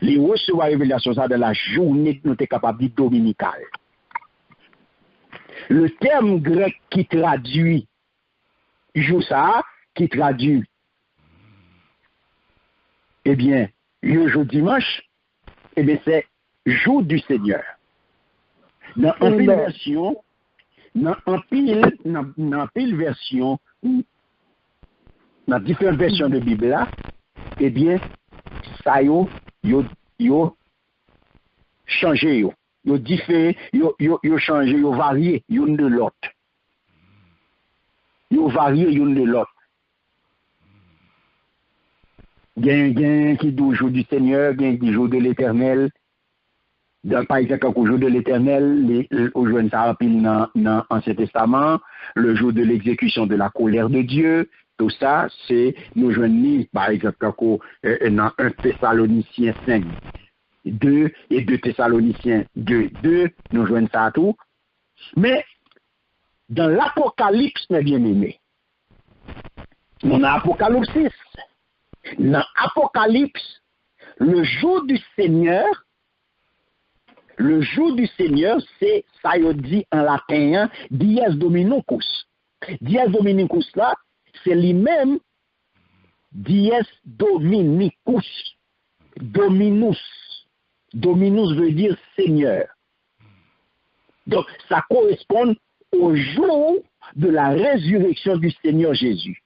Les recevoir révélation ça dans la journée que nous sommes capables de dire dominicale. Le terme grec qui traduit jour ça, qui traduit, eh bien, le jour dimanche, eh bien, c'est jour du Seigneur. Dans un pile version, dans pile version, dans différentes versions de Bible là, eh bien, ça yo changé yo différé, yo changé, yo varié une de l'autre. Yo varié une de l'autre. Gain qui dit jour du Seigneur, gain qui jour de l'Éternel. Par exemple, au jour de l'Éternel, au jour de ça dans l'Ancien Testament, le jour de l'exécution de la colère de Dieu, tout ça, c'est nous joignons, par exemple, dans 1 Thessaloniciens 5, 2 et 2 Thessaloniciens 2, nous joignons ça tout. Mais dans l'Apocalypse, mes bien-aimés, on a Apocalypse 6. Dans l'Apocalypse, le jour du Seigneur, c'est, ça y dit en latin, dies dominicus. Dies dominicus là, c'est lui-même dies dominicus. Dominus. Dominus veut dire Seigneur. Donc, ça correspond au jour de la résurrection du Seigneur Jésus.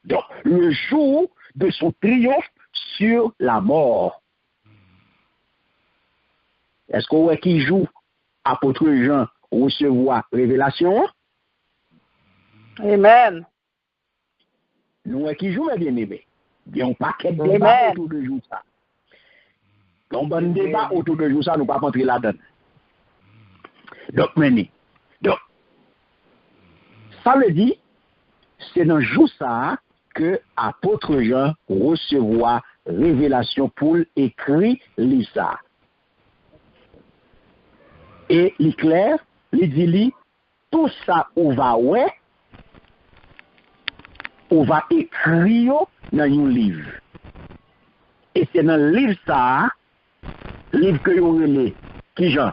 Donc, le jour de son triomphe sur la mort. Est-ce qu'on voit qui joue apôtre Jean recevoir révélation? Amen. Nous voyons qui joue, mes bien-aimés. Il y a un paquet de débats autour de jour ça. Un bon débat autour de jour ça, nous ne pouvons pas entrer là-dedans. Donc, ça veut dire, c'est dans le jour ça que apôtre Jean recevoir révélation pour écrire ça. Et l'éclair, il dit, tout ça, on va écrire dans un livre. Et c'est dans le livre ça, livre que vous relevez, qui Jean?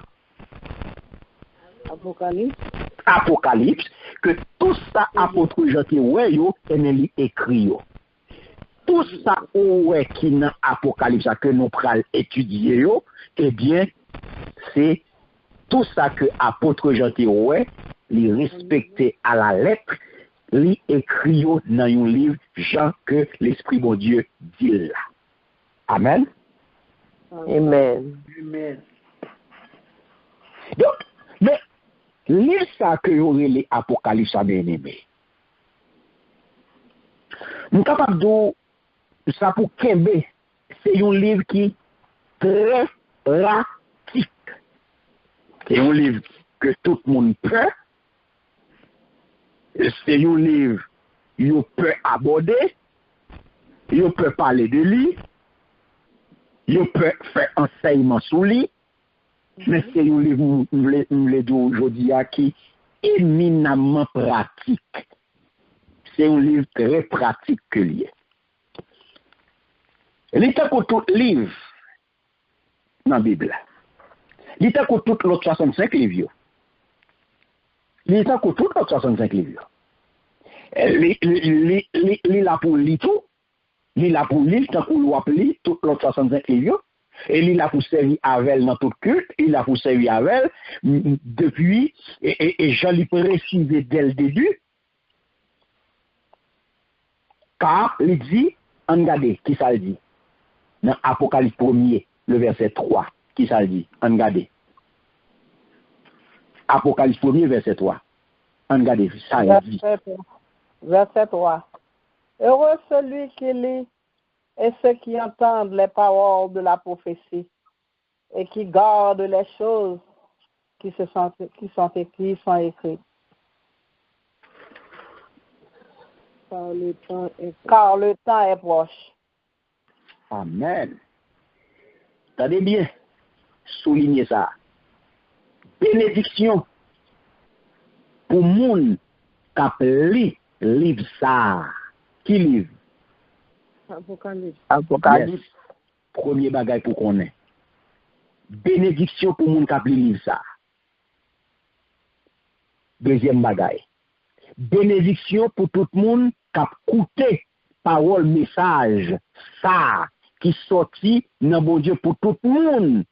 Apocalypse, que tout ça, apôtre Jean, qui est écrit. Tout ça, qui est dans Apocalypse, que nous prenons étudier, eh bien, c'est tout ça que apôtre Jean li respecté à la lettre, li écrit dans un livre Jean que l'Esprit bon Dieu dit là. Amen. Amen. Donc, mais livre ça que vous les Apocalypse à bien aimé. Nous capable de ça pour Kembe, c'est un livre qui très pratique. C'est un livre que tout le monde peut. C'est un livre que peut aborder. Il peut parler de lui. Il peut faire enseignement sur lui. Mais c'est un livre, aujourd'hui, qui est éminemment pratique. C'est un livre très pratique que lui. L'état pour tout livre dans la Bible. L'état pour tout l'autre 65 livres. L'état pour tout l'autre 65 livres. Il a pour lire tout. Il a pour lire, tant qu'on doit lire tout l'autre 65 livres. Et il a pour servir avec dans tout culte. Il a pour servir avec depuis. Et je l'ai précisé dès le début. Car il dit, regardez, qui ça le dit? Dans Apocalypse 1er, le verset 3. Qui ça le dit? Regardez. Apocalypse 1er, verset 3. Regardez, ça le dit. Verset 3. Heureux celui qui lit et ceux qui entendent les paroles de la prophétie et qui gardent les choses qui sont écrites. Car le temps est proche. Amen. Tenez bien, soulignez ça. Bénédiction pour moun k'ap li livre ça. Qui livre? Apocalypse. Yes. Premier bagay pour qu'on ait. Bénédiction pour moun k'ap li livre ça. Deuxième bagay. Bénédiction pour tout le monde qui a écouté parole message ça qui sorti dans bon Dieu pour tout le monde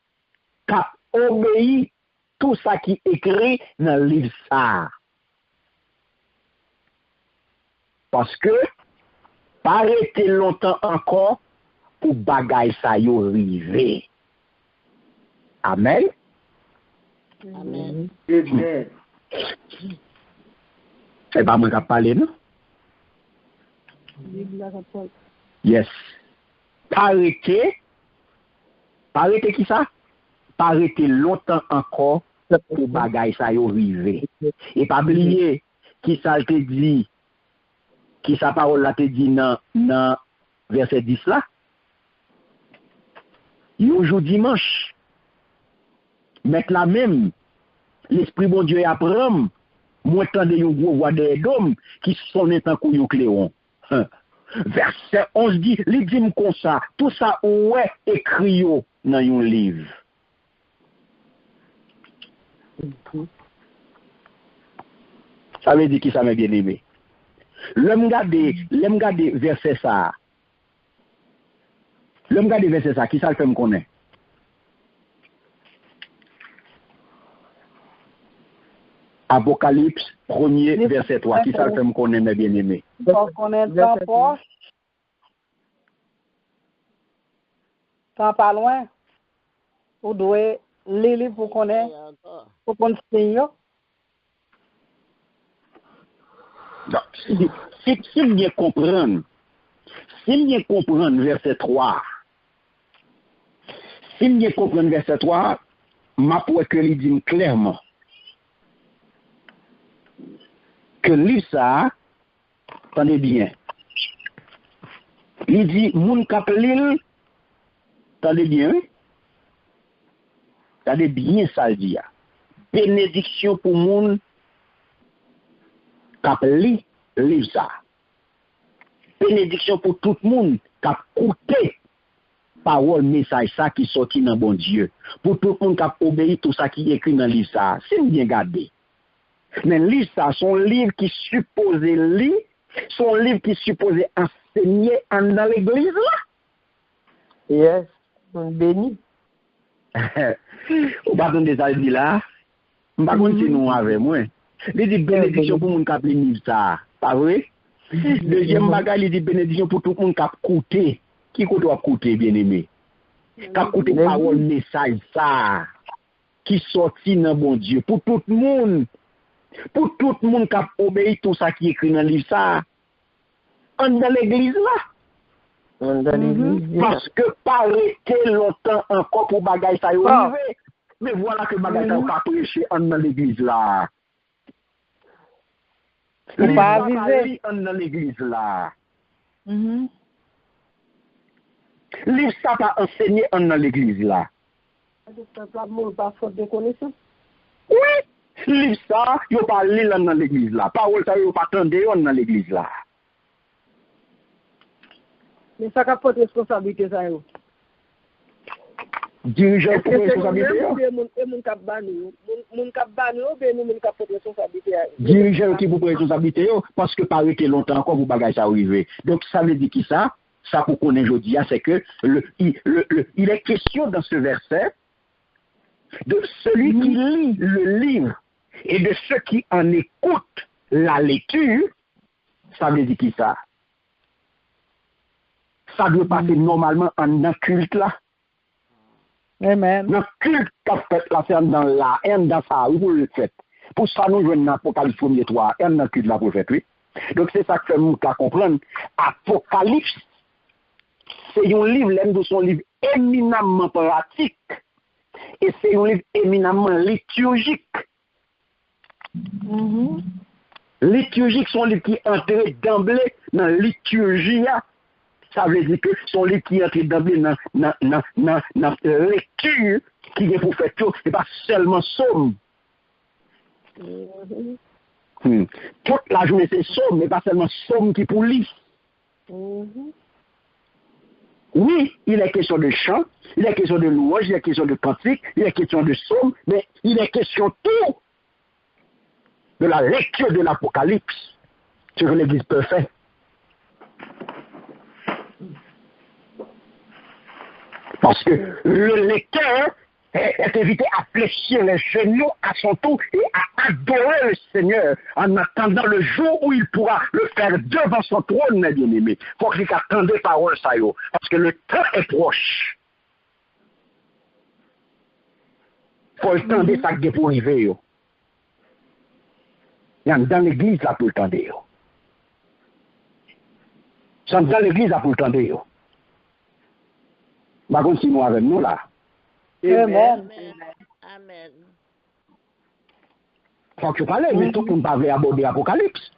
qui a obéi tout ça qui écrit dans le livre ça. Parce que pas arrêter longtemps encore pour bagay ça yo rive. Amen. Amen. Amen. C'est pas moi qui parle, non? Yes. Pas arrêter qui ça? Pas arrêter longtemps encore pour bagay ça yo rive. Et pas oublier qui ça te dit, qui sa parole là te dit dans verset 10 là. Yo jour dimanche. Mettre la même l'esprit bon Dieu apprend. Moi, tendez yon gros voix des dômes qui sonne tant kou yon cléon. Verset 11 dit, li dit comme ça, tout ça ouais écrit yo dans yon livre. Ça veut dire qui ça m'a bien aimé. L'homme garde verset ça. L'homme garde verset ça, qui ça le fait me connaître? Apocalypse 1er verset 3. Qui ça le fait me connaître, mes bien-aimés? Donc, on est temps proche. Temps pas loin. Vous devez lire pour connaître. Pour qu'on signe. Si bien comprendre verset 3. Si bien comprendre verset 3, m'a pour que il dit clairement que livre ça, attendez bien, il dit, moun kap lil, attendez bien ça le dit, bénédiction pour moun kap li livre ça, bénédiction pour tout le monde kap écouté parole message ça qui sorti dans bon Dieu, pour tout le monde kap obéi tout ça qui écrit dans livre ça, c'est bien gardé. Mais livre ça, son livre qui supposé lire, son livre qui supposé enseigner dans l'église là. Yes, on béni. Ou pas dans des années là, on va continuer avec moi. Il dit bénédiction pour moun k'ap li livre ça, pas vrai? Deuxième bagage, il dit bénédiction pour tout le monde k'ap écouter. Qui côté a écouter bien aimé? K'ap écouter parole message ça qui sorti dans bon Dieu pour tout le monde. Pour tout le monde qui a obéi tout ça qui est écrit dans le livre, ça, on dans l'église là. Parce que pas rester longtemps encore pour bagaille ça y arriver. Mais voilà que bagaille ça va prêcher dans l'église là. Pas aviser dans l'église là. Livre ça pas enseigné dans l'église là. Pas faute de connaissance. Oui. Livre ça, yo pas lire dans l'église là. Parole ça yo pas tendre dans l'église là. Mais ça qu'a porté responsabilité ça yo. Dirigeant pour responsabilité. Moun k'ap bani yo, ben moun k'ap porté responsabilité. Dirigeant qui pour responsabilité parce que pas arrêter longtemps encore pour bagage ça arriver. Donc ça veut dire qui ça? Ça pour qu'on aujourd'hui, c'est que il est question dans ce verset de celui qui lit le livre et de ceux qui en écoutent la lecture. Ça veut dire qui ça? Ça doit passer normalement en un culte là. Amen. Le culte qu'a fait la ferme dans la haine dans ça, où vous le faites. Pour ça, nous jouons dans l'Apocalypse 1er 3, haine dans le culte là pour le faire, oui. Donc c'est ça que nous qu'à comprendre. Apocalypse, c'est un livre, l'aime son livre éminemment pratique, et c'est un livre éminemment liturgique. Liturgique, son livre qui entre d'emblée dans la liturgie. Ça veut dire que son livre qui entre d'emblée dans la lecture qui est pour faire tout, ce n'est pas seulement somme. Toute la journée c'est somme, mais pas seulement somme qui pour lire. Oui, il est question de chant, il est question de louange, il est question de cantique, il est question de somme, mais il est question tout de la lecture de l'Apocalypse, ce que l'Église peut faire. Parce que le lecteur est invité à fléchir les genoux à son tour et à adorer le Seigneur en attendant le jour où il pourra le faire devant son trône, mes bien-aimés. Il faut qu'il attende les paroles, ça y est, parce que le temps est proche. Il faut le temps de ça pour arriver. Dans l'église, là, pour le temps de dans l'église, là, pour le temps de par contre, si nous avec nous, là. Amen. Amen. Faut que tu parles, mais tout le monde va aborder l'Apocalypse.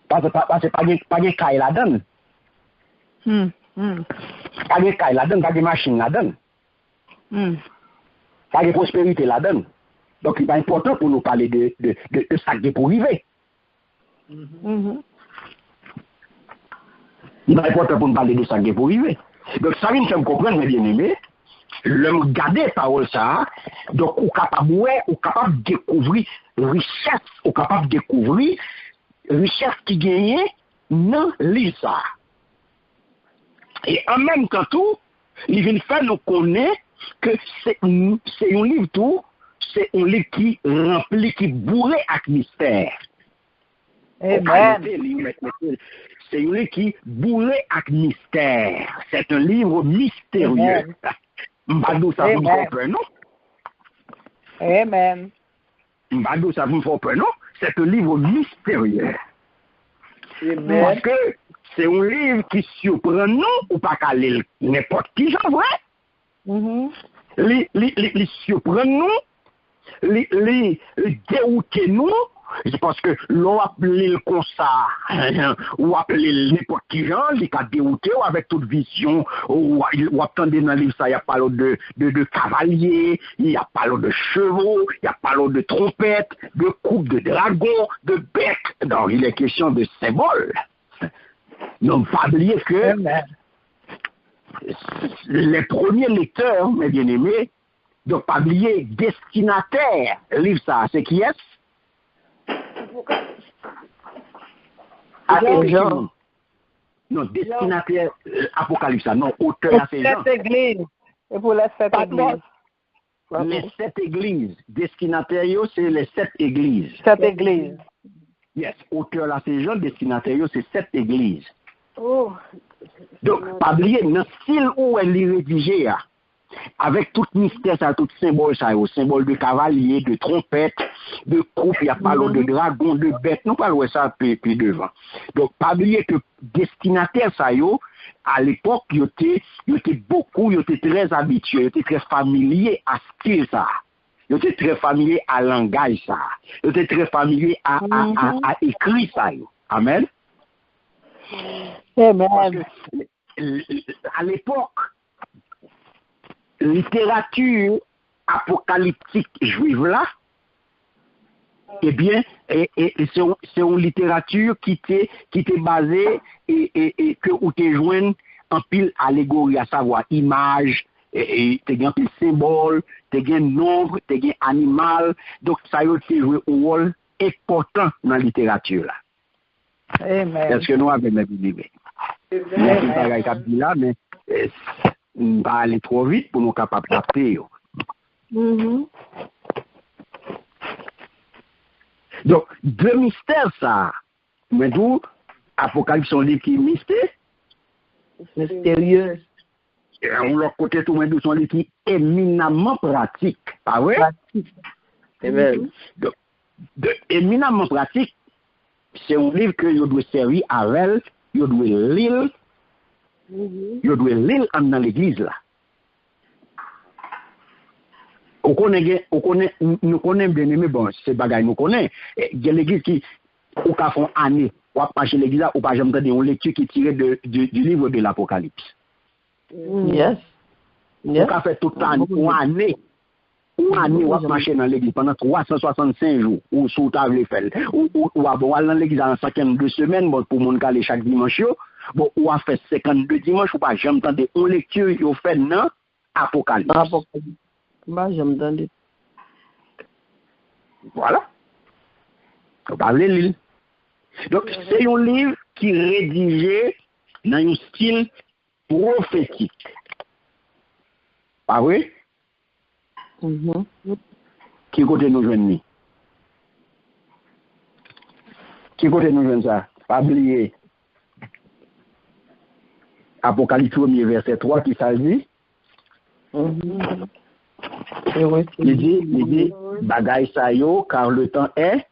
Parce que pas de caille là-dedans. Pas de caille là-dedans, pas de machine là-dedans. Pas de prospérité là-dedans. Donc, il est important pour nous parler de ça qui est pour arriver. Il est important pour nous parler de ça qui est pour arriver. Donc, ça vient de me comprendre, mes bien-aimés. Le garder parole ça, donc, on est capable de découvrir richesse, on est capable de découvrir richesse qui gagne dans l'île ça. Et en même temps, tout, il vient faire nous connaître que c'est un livre tout, c'est un livre qui rempli, qui bourré avec mystère. Amen. C'est un livre qui bourré avec mystère. C'est un livre mystérieux. Mbadou, ça vous fait peur, non? Amen. Mbadou, ça vous fait peur, non? C'est un livre mystérieux. Parce que c'est un livre qui surprend nous ou pas qu'à lire n'importe qui, genre vrai. Les surprend nous, les dérouter nous. C'est parce que l'on appelle le comme ça, ou appelle n'importe qui genre, il a dérouté avec toute vision, ou attendez dans le livre ça, il y a pas de cavalier, il y a pas de chevaux, il y a pas de trompette, de coupe de dragon, de bec. Donc il est question de symboles. Donc pas oublier que les premiers lecteurs, mes bien-aimés, donc pas oublier destinataire, livre ça, c'est qui est? Jean. Non, destinataire Apocalypse, non, auteur c'est Jean. 7 églises. Et pour les 7 églises. Les 7 églises. Destinataire, c'est les 7 églises. 7 églises. Yes, auteur là c'est Jean, destinataire, c'est 7 églises. Oh. Donc, pas oublier, dans le style où elle est rédigée, avec tout mystère, ça, tout symbole, ça, au symbole de cavalier, de trompette, de coupe, il y a pas de dragon, de bête, nous parlons ça puis devant. Donc, pas oublier que destinataire, ça, à l'époque, il était beaucoup, il était très habitué, il était très familier à style, ça. Il était très familier à langage, ça. Il était très familier à écrire, ça. Amen. Amen. Parce que, à l'époque, littérature apocalyptique juive là, eh bien, c'est une littérature qui était basée et que où tu joins en pile allégorie, à savoir image, et tu as un pile symbole, tu as un nombre, tu as un animal, donc ça a été joué un rôle important dans la littérature là. Amen. Est-ce que nous avons même idée? Mais on va aller trop vite pour nous capables d'appeler. Donc, deux mystères, ça. Mais d'où Apocalypse, on dit qui est mystère? Mystérieux. On leur côté tout le monde sont livre qui est éminemment pratique. Pas vrai? Amen. Donc, éminemment pratique, c'est un livre que vous doit servir avec, vous doit lire Yo doit lire dans l'église là. Nous connaissons bien aimé, bon, c'est bagaille, nous connaissons. Il y a l'église qui, au cas font année, ou à passer l'église là, ou pas jamais entendre une lecture qui est tirée du livre de l'Apocalypse. Yes. Ou cas fait tout le temps, ou année, ou à marcher dans l'église pendant 365 jours, ou sous table fait. Ou à bon, dans l'église en 52 semaines, bon, pour mon cas, chaque dimanche, bon, ou à faire 52 dimanches, ou pas jamais entendre une lecture, ou fait dans Apocalypse. Bah, j'aime dans les... Voilà. On parle de l'île. Donc, c'est un livre qui est rédigé dans un style prophétique. Pas vrai? Qui côté nous joignent? Qui côté nous joignent ça? Pas oublier. Apocalypse 1er, verset 3, qui ça dit? Il dit, bagaille ça yo, car le temps est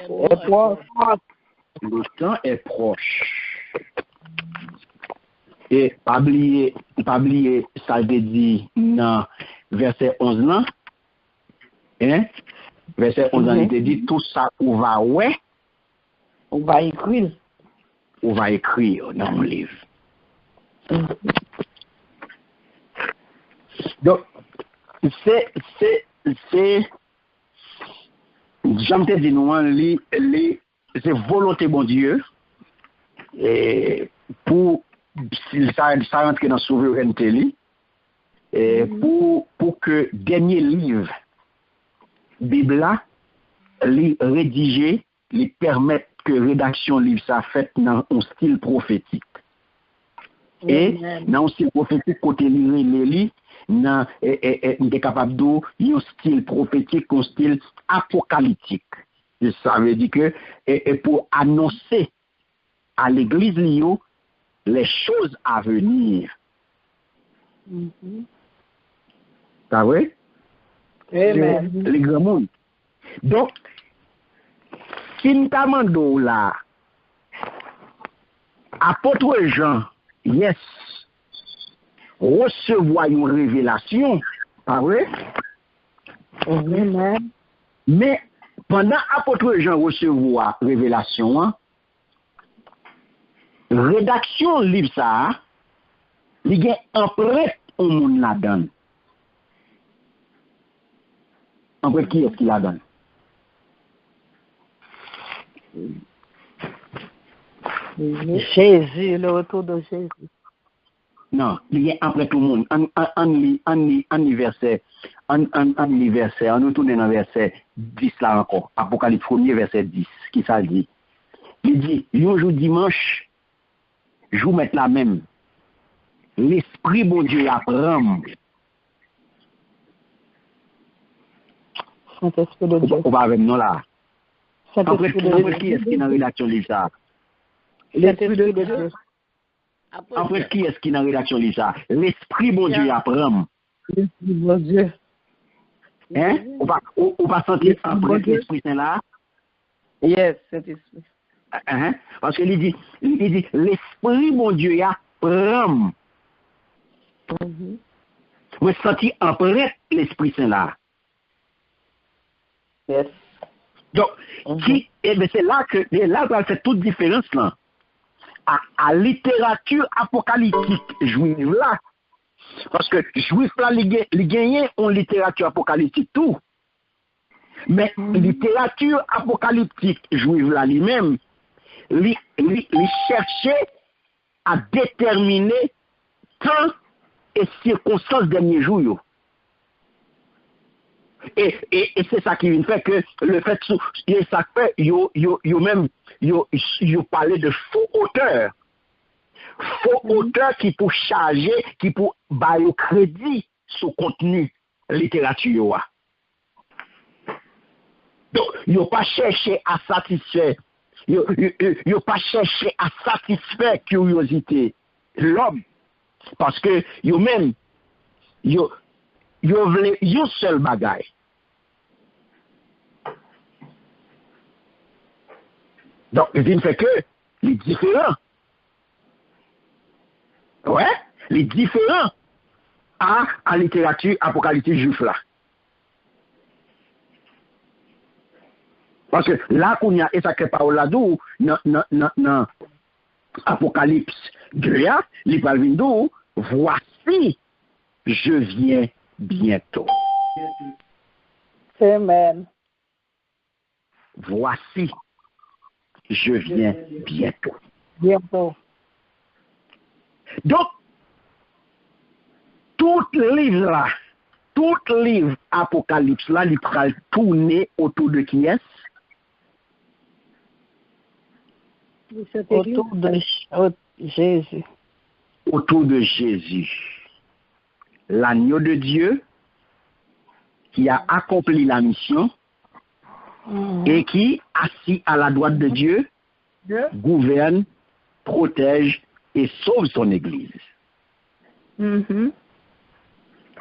proche. Le temps est proche. Et pas oublier, ça dit dans verset 11 là. Hein? Verset 11 là, il te dit, tout ça, on va écrire. On va écrire dans mon livre. Donc, c'est j'aime te dire c'est volonté bon Dieu et pour ça rentre dans souveraineté et pour que dernier livre Bible là li rédigé lui permettre que rédaction livre ça fait dans un style prophétique et dans un style prophétique côté li nan est capable de un style prophétique, un style apocalyptique. Et ça veut dire que et pour annoncer à l'église les choses à venir. Ça vrai? Amen. Les grands monde. Donc, qui nous demande là, apôtre Jean, yes, recevoir une révélation, pas vrai? Mais pendant apôtre Jean recevoir révélation, rédaction livre ça, il y a un prêtre au monde la donne. En fait, qui est-ce qui la donne? Jésus, le retour de Jésus. Non, il y a après tout le monde. En verset, on nous tourne dans verset 10 là encore. Apocalypse 1er, verset 10, qui ça dit? Il dit, un jour dimanche, je vous mets la même. L'esprit bon Dieu apprend. Saint-Esprit de Dieu. On va avec nous là. Après, qui est-ce qui est dans la rédaction de ça? L'esprit de Dieu. Après, qui est-ce qui est dans la rédaction de ça? L'esprit bon Dieu apprend. L'esprit bon Dieu. Hein? On va sentir après l'Esprit Saint là? Yes, Saint-Esprit. Parce qu'il dit, l'Esprit bon Dieu apprend. On sentir après l'Esprit Saint là. Yes. Donc, c'est là que ça fait toute différence là. À littérature apocalyptique juive là. Parce que juif là, il gagne en littérature apocalyptique tout. Mais littérature apocalyptique juive là lui-même, il cherchait à déterminer temps et circonstances des derniers jours. Et c'est ça qui vient faire que le fait que ça fait yo parler de faux auteurs. Faux auteurs qui pour charger, qui pour bailler crédit sur contenu littérature. Donc, yo pas chercher à satisfaire, yo pas chercher à satisfaire curiosité l'homme parce que yo même yo voulez un seul bagage. Donc, il fait que les différents. les différents à la littérature apocalyptique juif là. Parce que là, qu'on y a, et ça crée pas là d'où, dans Apocalypse 2, les palvindo, voici, je viens bientôt. Amen. Voici, je viens bientôt. Bientôt. Donc, tout livre là, tout livre Apocalypse là, il va tourner autour de qui est? Autour de Jésus. Autour de Jésus. L'agneau de Dieu qui a accompli la mission et qui, assis à la droite de Dieu, gouverne, protège et sauve son Église.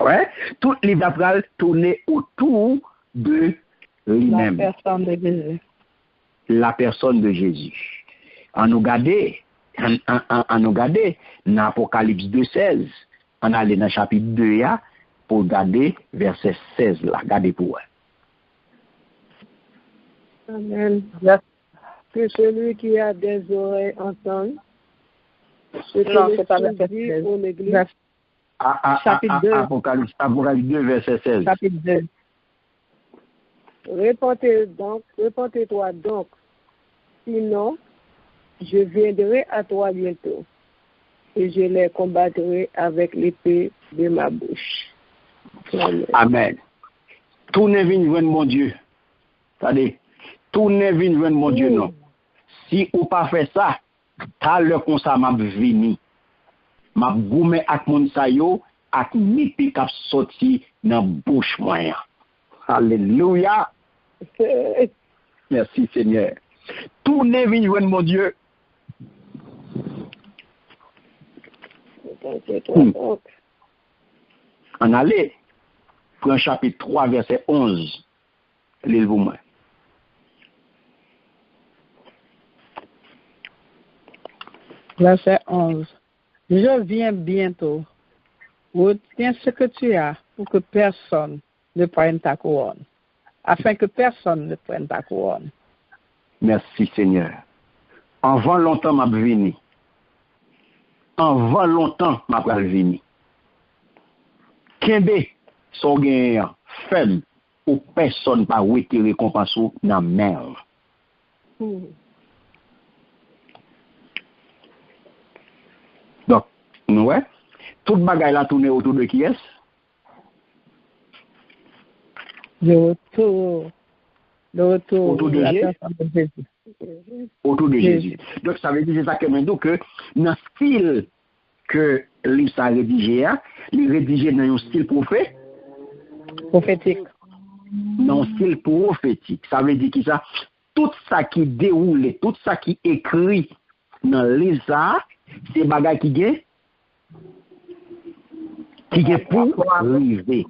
Ouais, tout les va tourner autour de lui-même. La personne de Jésus. La personne de Jésus. En nous garder, dans Apocalypse 2:16, on allait dans le chapitre 2 là, pour garder verset 16 là, garder pour eux. Amen. Que celui qui a des oreilles entende. Non, c'est pas verset 16. Pour l'Église. Chapitre 2. Apocalypse 2, verset 16. Chapitre 2. Répentez-toi donc, sinon je viendrai à toi bientôt, et je les combattrai avec l'épée de ma bouche. Amen. Amen. Tournez vers mon Dieu. Attendez, tournez vers mon Dieu, non. Si ou pas fait ça, t'as le comme ça m'a vini. M'a goumé ak moun sa yo, ak nipi kap sorti dans bouche moyen. Alléluia. Merci Seigneur. Tournez vers mon Dieu. En allez, pour un chapitre 3, verset 11. Lisez-vous moi. Verset 11. Je viens bientôt. Retiens ce que tu as pour que personne ne prenne ta couronne. Afin que personne ne prenne ta couronne. Merci Seigneur. Avant longtemps m'a venu. Avant longtemps m'a venu. Kembe son gain femme ou personne pas retirer récompense dans mer. Donc, ouais, toute bagaille là tourne autour de qui est? Le retour Autour de Jésus. Autour de Jésus. Donc, ça veut dire c'est ça que nous que dans le style que l'Église a rédigé, il est rédigé dans un style prophétique. Dans un style prophétique. Ça veut dire que ça, tout ça qui déroule, tout ça qui écrit dans l'Église, c'est bagaille qui est pour arriver.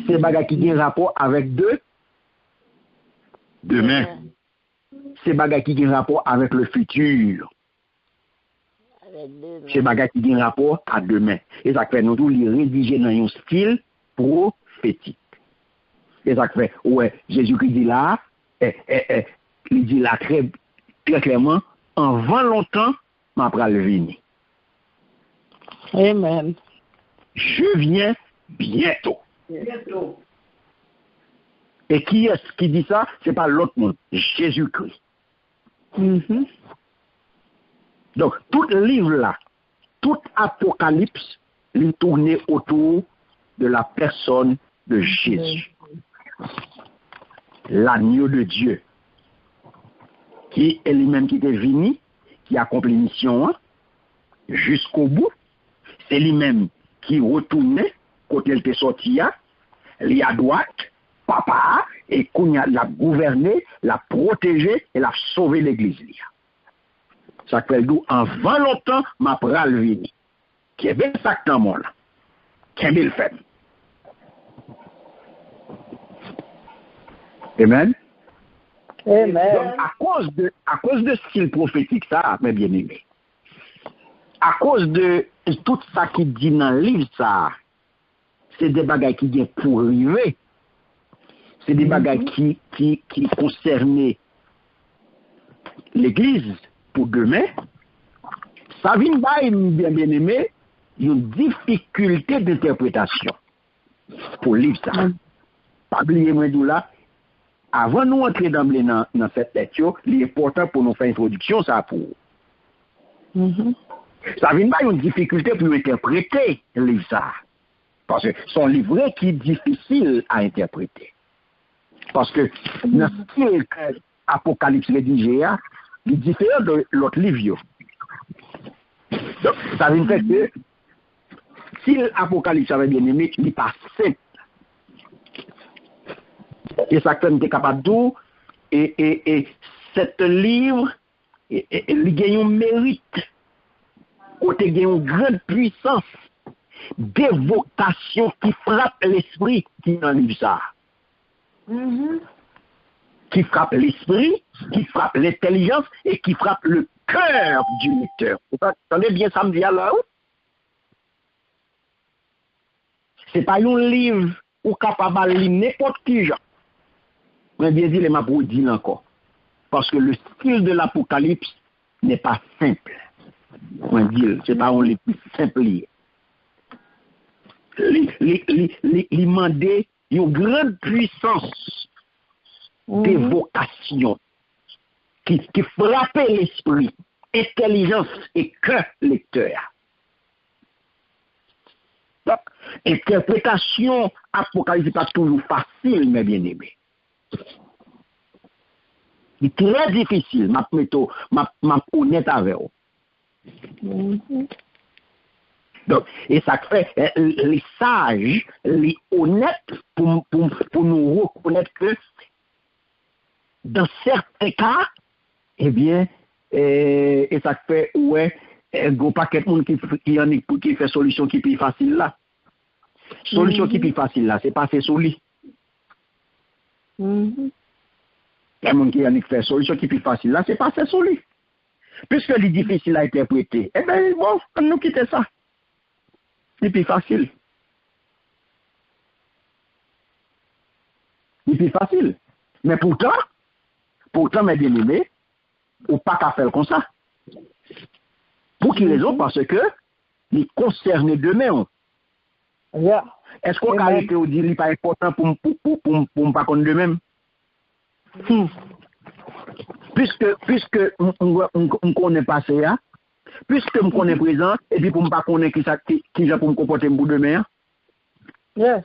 C'est bagaille qui a rapport avec demain. C'est bagaille qui a rapport avec le futur. C'est bagaille qui a rapport à demain. Et ça fait nous tous les rédiger dans un style prophétique. Et ça fait, ouais, Jésus-Christ dit là, il dit là très, très clairement, avant longtemps, m'a pral venir. Amen. Je viens bientôt. Et qui est-ce qui dit ça? C'est pas l'autre monde, Jésus-Christ. Donc, tout livre là, tout Apocalypse, il tournait autour de la personne de Jésus. L'agneau de Dieu, qui est lui-même qui était venu, qui a accompli la mission jusqu'au bout. C'est lui-même qui retournait, côté il était sorti, il à droite, papa, et qu'on a l'a gouverné, l'a protégé et l'a sauvé l'église. Ça fait d'où avant longtemps, ma pral vini. Qui est bien exactement là. Qui est bien fait. Amen. Amen. Donc, à cause de style prophétique, ça, mes bien-aimés, à cause de tout ça qui dit dans le livre, ça, c'est des bagages qui viennent pour arriver. C'est des bagages qui concernent l'Église pour demain. Ça vient bien aimé, une difficulté d'interprétation pour le livre ça. Pas oublier moi là, avant nous entrer d'emblée dans cette lecture, l'important pour nous faire une introduction ça pour. Ça vient pas une difficulté pour interpréter le livre ça. Parce que son livre qui est difficile à interpréter. Parce que dans ce style que l'Apocalypse rédigé, il est différent de l'autre livre. Donc, ça veut dire que si l'Apocalypse avait bien aimé, il n'est pas simple. Et ça fait capable d'où et cet livre, il gagne un mérite, il gagne une grande puissance d'évocation qui frappe l'esprit qui est dans le livre ça. Qui frappe l'esprit, qui frappe l'intelligence et qui frappe le cœur du lecteur. Vous entendez bien ça me dit alors? C'est pas un livre ou capable de lire n'importe qui genre. Mais bien dit, les m'a dit encore. Parce que le style de l'Apocalypse n'est pas simple. On dit, c'est pas un livre simple. Il demandait une grande puissance d'évocation qui frappait l'esprit, intelligence et cœur lecteur. Donc, interprétation Apocalypse n'est pas toujours facile, mes bien-aimés. C'est très difficile, ma honnête avec vous. Donc, et ça fait les sages, les honnêtes, pour nous reconnaître que dans certains cas, eh bien, et ça fait, ouais, il n'y a pas quelqu'un qui fait solution qui est plus facile là. Solution qui est plus facile là, c'est pas fait sur lui. Il y a des gens qui fait solution qui est plus facile là, c'est pas fait sur lui. Puisque c'est difficile à interpréter, eh bien, bon, on nous quitte ça. C'est plus facile. C'est plus facile. Mais pourtant, mes bien-aimés, on n'a pas qu'à faire comme ça. Pour quelle raison? Parce que les concernés demain. Yeah. Est-ce qu'on a arrêté ou dire qu'il n'est pas important pour ne pas connaître de même? Puisque on connaît passé, puisque on connaît présent, et puis pour ne pas connaître qui j'ai pour me comporter pour demain. Yes.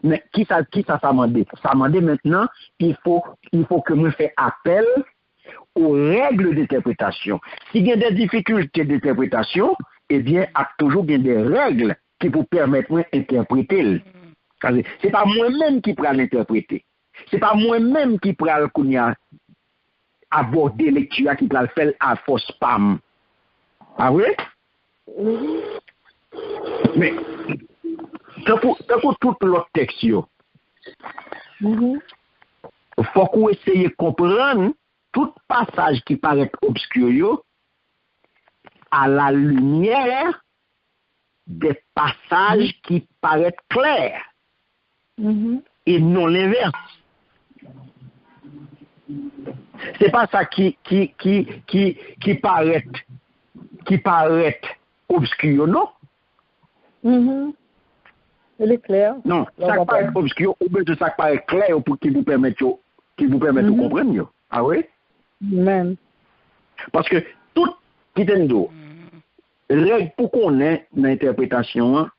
Mais qui ça m'a dit? Ça m'a dit maintenant, il faut que je fasse appel aux règles d'interprétation. S'il y a des difficultés d'interprétation, eh bien, il y a toujours bien des règles qui vous permettent d'interpréter. Ce n'est pas moi-même qui pourrais l'interpréter. Ce n'est pas moi-même qui pourrais aborder lecture, qui pourrais le faire à force spam. Ah oui? Mais, pour tout l'autre texte, il faut qu'on essaye de comprendre tout passage qui paraît obscur à la lumière des passages qui paraissent clairs et non l'inverse. C'est pas ça qui paraît obscur, non? Il est clair. Non, ça paraît obscur, ou bien ça paraît clair pour qui vous permette de comprendre. Ah oui? Amen. Parce que tout Kitendo, règle pour qu'on ait une interprétation,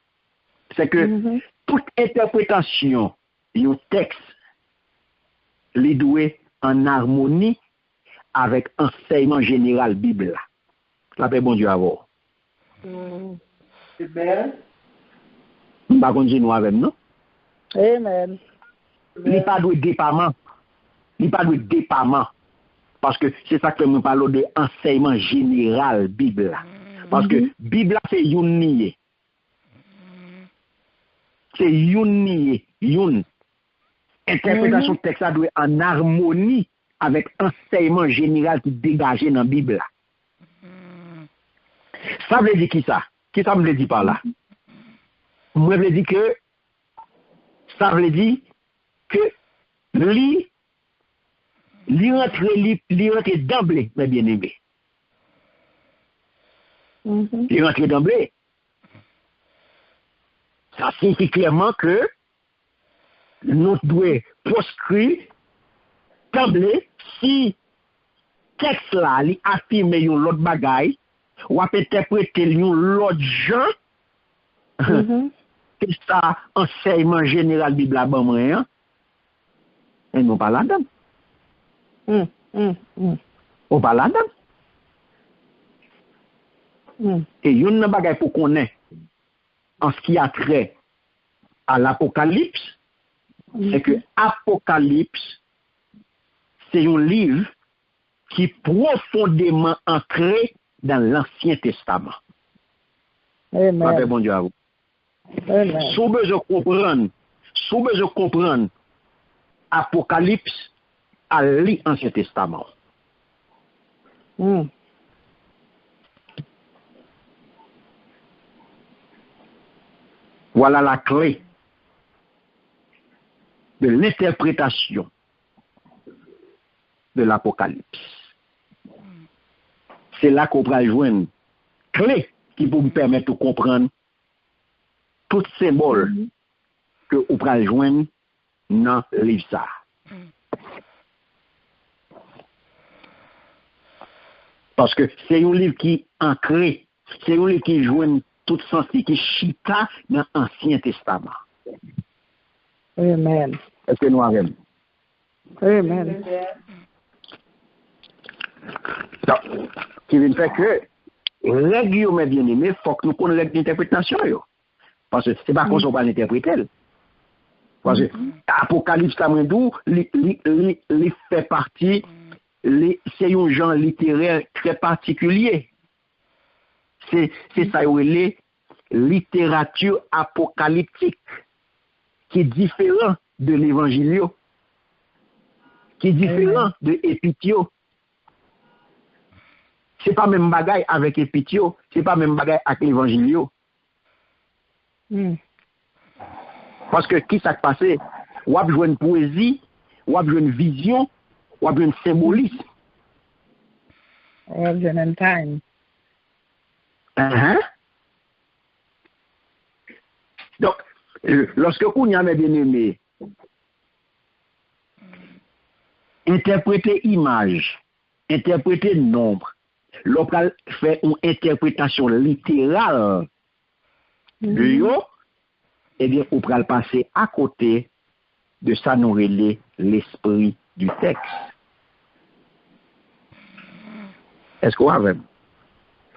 c'est que toute interprétation du texte les doit en harmonie avec enseignement général Bible. La paix bon Dieu à vous. Amen. Pas continuer avec nous. Amen. Il n'est pas de départ. Il n'est pas de départ. Parce que c'est ça que nous parlons de enseignement général Bible. Parce que Bible c'est une nié. C'est une nié. Une. Interprétation de texte doit être en harmonie avec enseignement général qui est dégagé dans la Bible. Ça veut dire qui ça? Qui ça me le dit par là? Moi, je veux dire que ça veut dire que lui rentre d'emblée, mes bien-aimés. Il rentre d'emblée. Ça signifie clairement que nous devons proscrire d'emblée si texte là, il affirme l'autre bagaille, ou à interpréter l'autre gens, que ça, enseignement général Bible à bon moyen, et nous pas là-dedans. On pas là-dedans. Et il y a une bagaille pour qu'on ait, en ce qui a trait à l'Apocalypse, c'est que Apocalypse, c'est un livre qui est profondément ancré dans l'Ancien Testament. Amen. Bon Dieu à vous. Amen. Si vous besoin comprendre Apocalypse, à l'Ancien Testament. Voilà la clé de l'interprétation de l'Apocalypse. C'est là qu'on va joindre clé qui peut vous permettre de comprendre tout symbole que vous va joindre dans le livre ça. Parce que c'est un livre qui est ancré, c'est un livre qui joint tout sens, qui chita dans l'Ancien Testament. Amen. Est-ce que nous avons? Amen. Donc, qui vient faire que, règle, mes bien-aimés, il faut que nous connaissions l'interprétation. Parce que c'est pas qu'on ne pas l'interpréter. Parce que l'Apocalypse, il fait partie, c'est un genre littéraire très particulier. C'est ça, les littérature apocalyptique, qui est différent de l'évangile, qui est différent de Épitio. C'est pas même bagaille avec Épitio, c'est pas même bagaille avec l'évangile. Parce que qui s'est passé? Ou a besoin une poésie, ou a besoin une vision, ou a besoin un symbolisme. Ou a besoin un time. Donc, lorsque vous avez bien aimé interpréter image, interpréter nombre, l'on fait une interprétation littérale de yo, eh bien, on peut le passer à côté de ça, nous relais l'esprit du texte. Est-ce qu'on a même?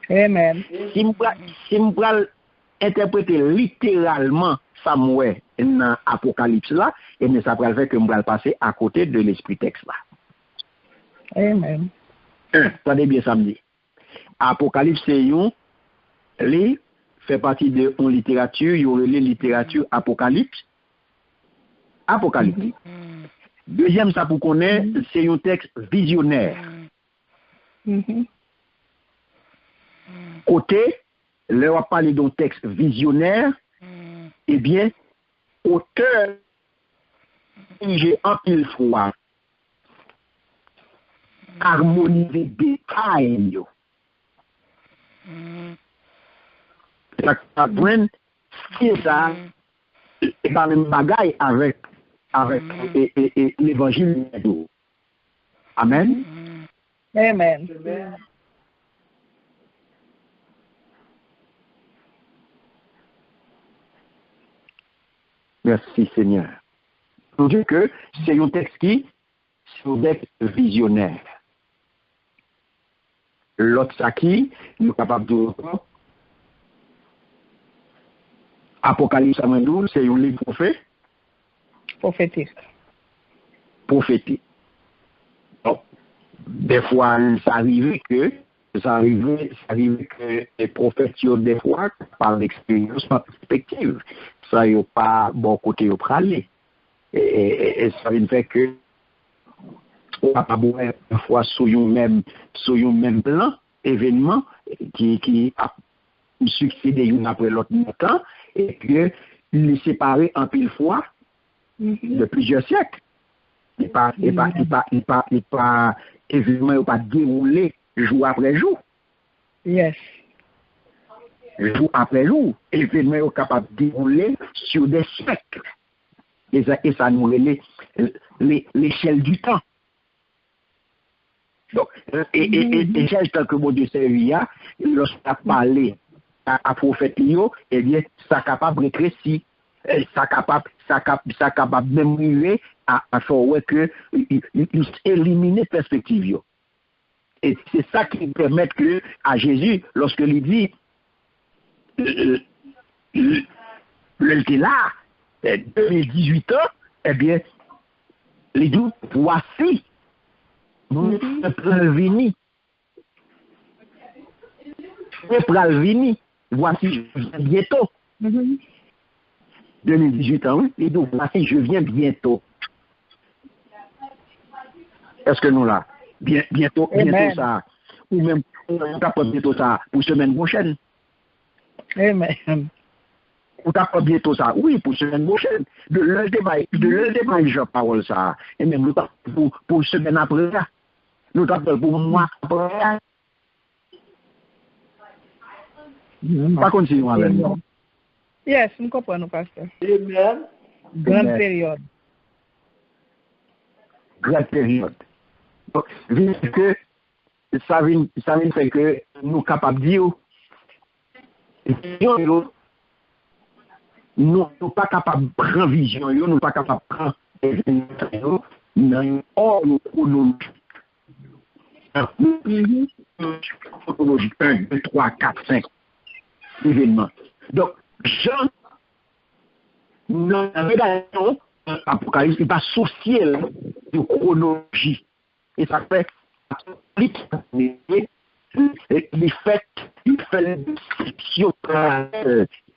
Amen. Si on peut interpréter littéralement Samuel dans l'Apocalypse là, et bien, ça peut faire que on va le passer à côté de l'esprit texte là. Amen. Attendez bien samedi. Apocalypse, c'est un livre fait partie de une littérature, il y aurait les littératures apocalypse. Deuxième, ça pour connaître, c'est un texte visionnaire. Côté, là, on va parler d'un texte visionnaire, eh bien, auteur, j'ai en pile fois harmoniser détails. Ça prend c'est ça et dans le bagaille avec l'évangile. Amen. Amen. Merci Seigneur. Pour dire que c'est un texte qui c'est un texte visionnaire. L'autre ça qui nous est capable de Apocalypse à Mandou, c'est un livre prophétique. Prophétique. Donc, des fois, ça arrive que les prophètes, des fois, par l'expérience, par perspective, ça n'y a pas bon côté au praler. Et ça veut dire que on va pas une fois sur un même plan, événement, qui succédé une après l'autre temps, et que les séparés en pile fois de plusieurs siècles. Il pas événement il pas déroulé jour après jour. Yes. Jour après jour, événement est capable de dérouler sur des siècles. Et ça nous relève l'échelle du temps. Donc, et quel temps que mon Dieu servi, lorsqu'il a parlé à prophète Lio, eh bien, ça capable de rétrécir, ça capable même arriver à faire ouais que éliminer perspective. Et c'est ça qui permet que à Jésus, lorsque il dit le était là, 2018 ans, eh bien, les dit voici, nous prévenus. Voici, je viens bientôt. 2018 ans, oui, et donc voici, je viens bientôt. Est-ce que nous là? Bientôt ça. Ou même, pas bientôt ça, pour semaine prochaine. Amen. Ou t'as pas bientôt ça? Oui, pour semaine prochaine. De l'heure débat, je parle ça. Et même nous pour semaine après. Nous t'appelons pour mois après. Pas continuer avec nous. Yes, nous comprenons, pasteur. Amen. Grande période. Grande période. Donc, vu que ça vient fait que nous capables de dire, nous pas capables de prendre vision, nous pas capables de prendre vision, dans hors chronologie. Chronologie 1, 2, 3, 4, 5 événements. Donc, Jean, dans la rédaction, Apocalypse, il va associer de chronologie. Et ça fait les faits, il fait des sections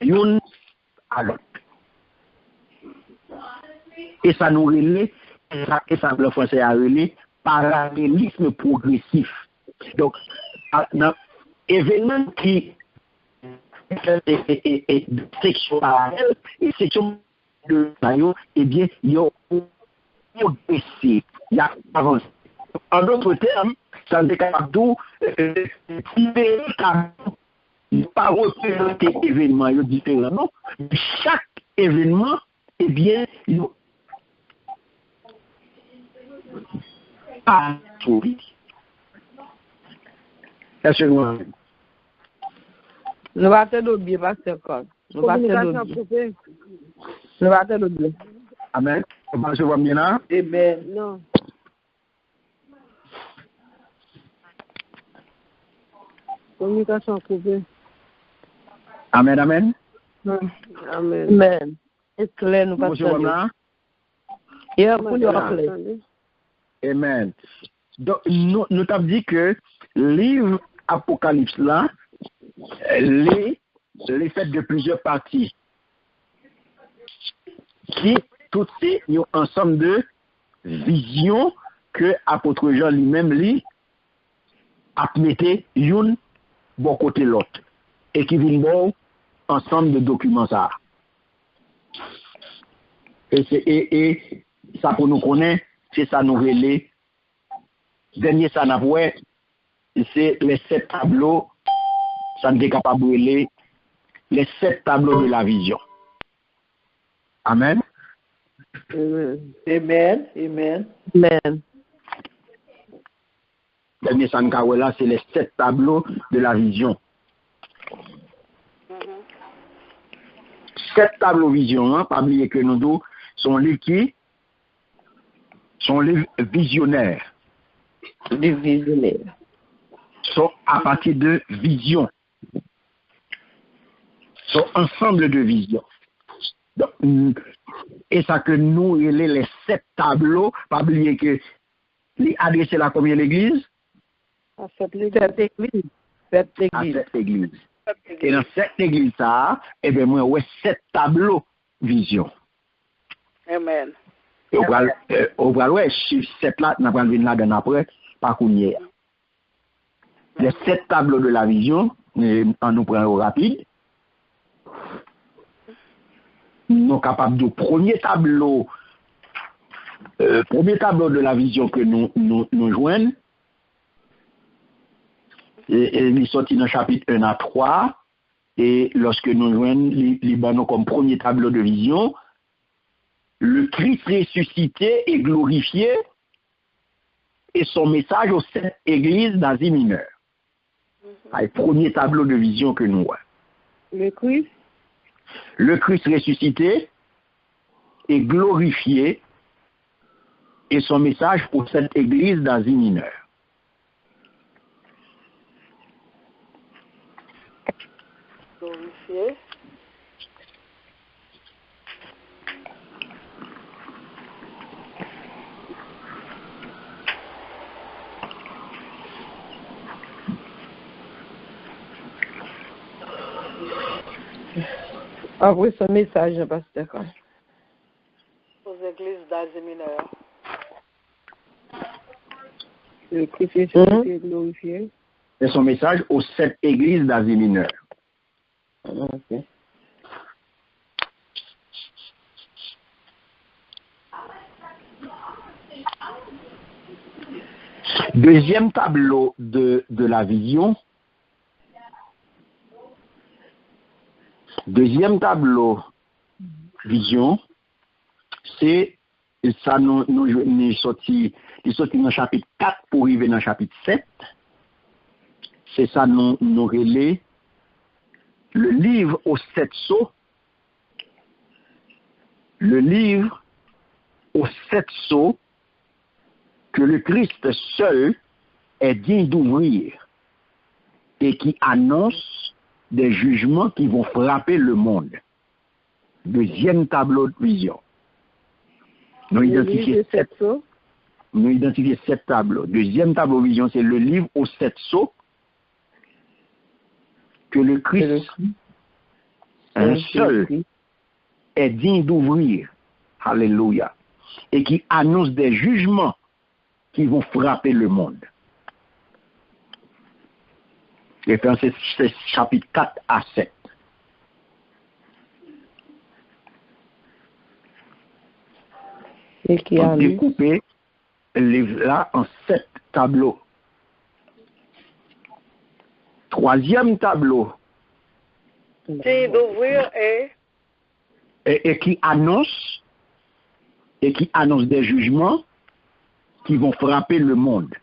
l'une à l'autre. Et ça nous relève, et ça le français a relé, parallélisme progressif. Donc, dans événement qui est section parallèle et section de eh bien, il y a progressé, il y a avancé. En d'autres termes, ça n'est capable de ne pas représenter événement différent. Non, chaque événement, eh bien, il a est-ce que nous va te l'oublier, pasteur Cole. Nous va te l'oublier. Amen. Je vois bien là. Amen. Non. Communication coupée. Amen, amen. Amen. Amen. C'est clair, nous Je vois bien. Amen. Donc, nous t'avons dit que le livre Apocalypse là, les faits de plusieurs parties qui toutes ces un ensemble de visions que apôtre Jean lui-même lit a metté une bon côté l'autre et qui vient bon ensemble de documents ça. Et ça pour nous connaître, c'est ça nous relais. Dernier ça n'a pas, c'est les 7 tableaux, ça ne capable de relais les 7 tableaux de la vision. Amen. Amen. Amen. Amen. Amen. Dernier ça n'a là, c'est les 7 tableaux de la vision. 7 tableaux vision, hein, pas oublier que nous deux sont les qui sont les visionnaires. Les visionnaires. Sont à partir de visions. Sont ensemble de visions. Donc, et ça que nous, les 7 tableaux, pas oublier que les adresser la combien l'église? À cette église. Cette église. À cette église. Et dans cette église, ça, eh bien, moi, ouais, 7 tableaux vision. Amen. Et on va ouais, sur 7 là, on va venir là-dedans après, par combien. Les 7 tableaux de la vision, en nous prenant rapide. Nous sommes capables du premier tableau de la vision que nous joignons. Et il sorti dans le chapitre 1 à 3. Et lorsque nous joignons Libanon comme premier tableau de vision, le Christ ressuscité et glorifié et son message aux 7 églises d'Asie mineure. C'est le premier tableau de vision que nous voyons. Le Christ ressuscité et glorifié et son message aux 7 églises d'Asie mineure. Glorifié. Après ce message, pasteur. Aux églises d'Asie mineure. Le Christ est glorifié. Et son message aux 7 églises d'Asie mineure. Ok. Deuxième tableau de la vision. Deuxième tableau vision, c'est ça nous sorti dans le chapitre 4 pour arriver dans le chapitre 7. C'est ça nous relais le livre aux 7 sceaux. Le livre aux 7 sceaux que le Christ seul est digne d'ouvrir et qui annonce des jugements qui vont frapper le monde. Deuxième tableau de vision. Nous identifions 7 tableaux. Deuxième tableau de vision, c'est le livre aux 7 sceaux que le Christ seul est digne d'ouvrir. Alléluia. Et qui annonce des jugements qui vont frapper le monde. Et puis c'est chapitre 4 à 7. Et qui a découpé le livre là en 7 tableaux. Troisième tableau. Qui d'ouvrir et qui annonce des jugements qui vont frapper le monde.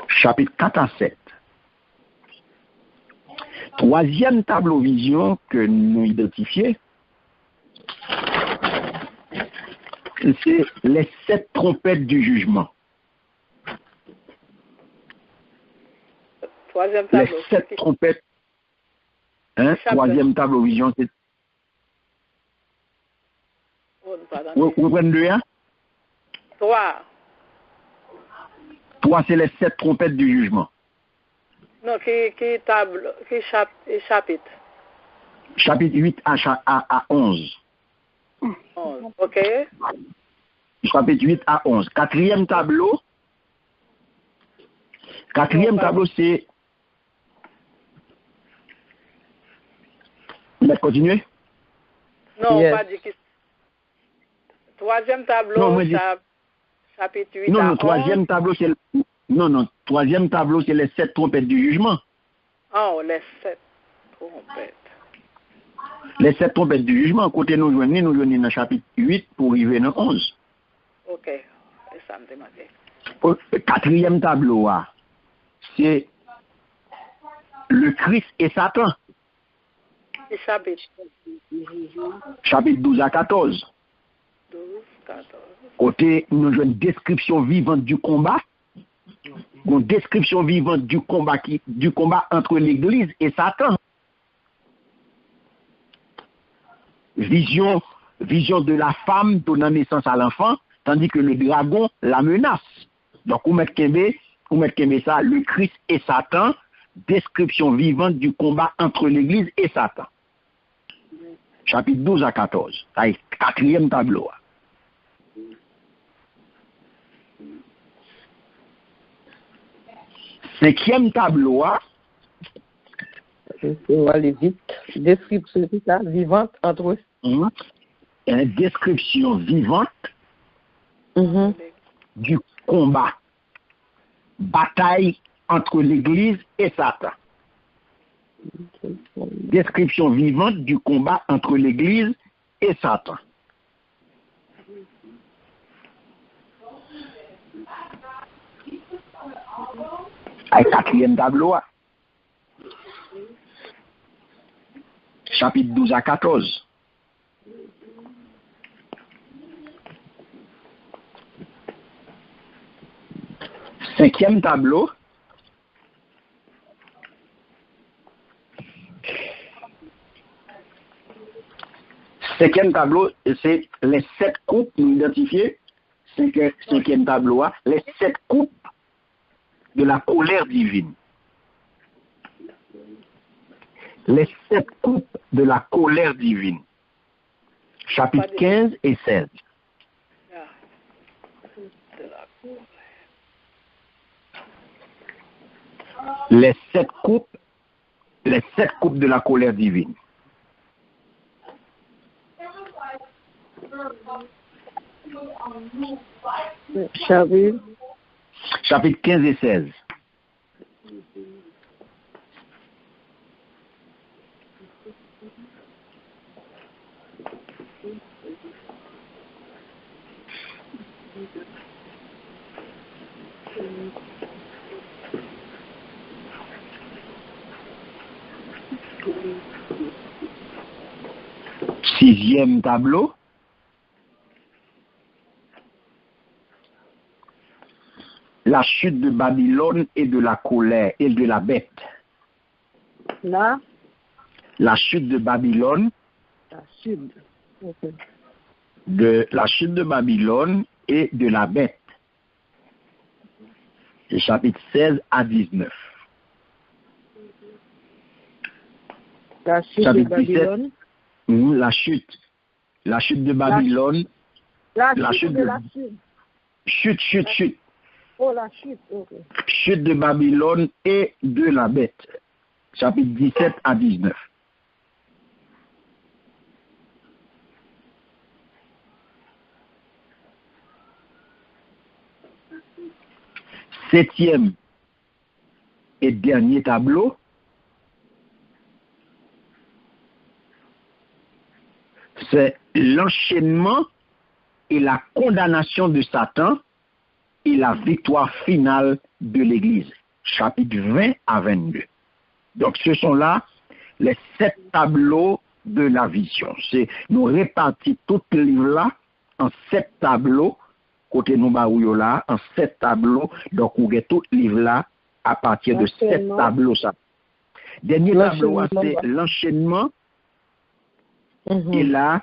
Chapitre 4 à 7. Troisième tableau vision que nous identifions, c'est les 7 trompettes du jugement. Troisième tableau. Les 7 trompettes. Troisième tableau vision, c'est... Vous prenez 2, hein? 3. 3, c'est les 7 trompettes du jugement. Non, qui table, qui chapitre? Chapitre 8 à 11. 11, ok. Chapitre 8 à 11. Quatrième tableau, c'est... On va continuer? Non, yes. Pas dit que... Troisième tableau, non, chapitre 8 non, à 11. Non, troisième tableau, c'est... troisième tableau, c'est les 7 trompettes du jugement. Oh, les 7 trompettes. Les 7 trompettes du jugement, côté nous joignons dans le chapitre 8 pour arriver dans 11. Ok, et ça me demande. Le quatrième tableau, c'est le Christ et Satan. Et chapitre? Chapitre 12 à 14. 12, 14. Côté nous avons une description vivante du combat. Une description vivante du combat entre l'Église et Satan. Vision de la femme donnant naissance à l'enfant, tandis que le dragon la menace. Donc, vous mettez ça, le Christ et Satan, description vivante du combat entre l'Église et Satan. Chapitre 12 à 14. C'est le quatrième tableau. 5e tableau, on va aller vite. Description vivante entre eux. Une description vivante du combat. Bataille entre l'Église et Satan. Description vivante du combat entre l'Église et Satan. Avec 4e tableau, chapitre 12 à 14. Cinquième tableau, c'est les 7 coupes, nous identifions, cinquième tableau, les 7 coupes de la colère divine. Les 7 coupes de la colère divine. Chapitre 15 et 16. Les 7 coupes de la colère divine. Chapitre 15 et 16. Sixième tableau. La chute de Babylone et de la colère et de la bête. Là, la chute de Babylone. la chute. Okay. De la chute de Babylone et de la bête. C'est chapitre 16 à 19. La chute chapitre de Babylone. 17, la chute de Babylone. La chute de la chute. Chute. Oh, la chute, ok. Chute de Babylone et de la bête. Chapitre 17 à 19. Septième et dernier tableau. C'est l'enchaînement et la condamnation de Satan et la victoire finale de l'Église. Chapitre 20 à 22. Donc ce sont là les 7 tableaux de la vision. Nous répartis tout le livre là en 7 tableaux. Côté nous baouyo là, en 7 tableaux. Donc vous avez tout le livre là à partir de 7 tableaux. Ça. Dernier tableau, c'est l'enchaînement et la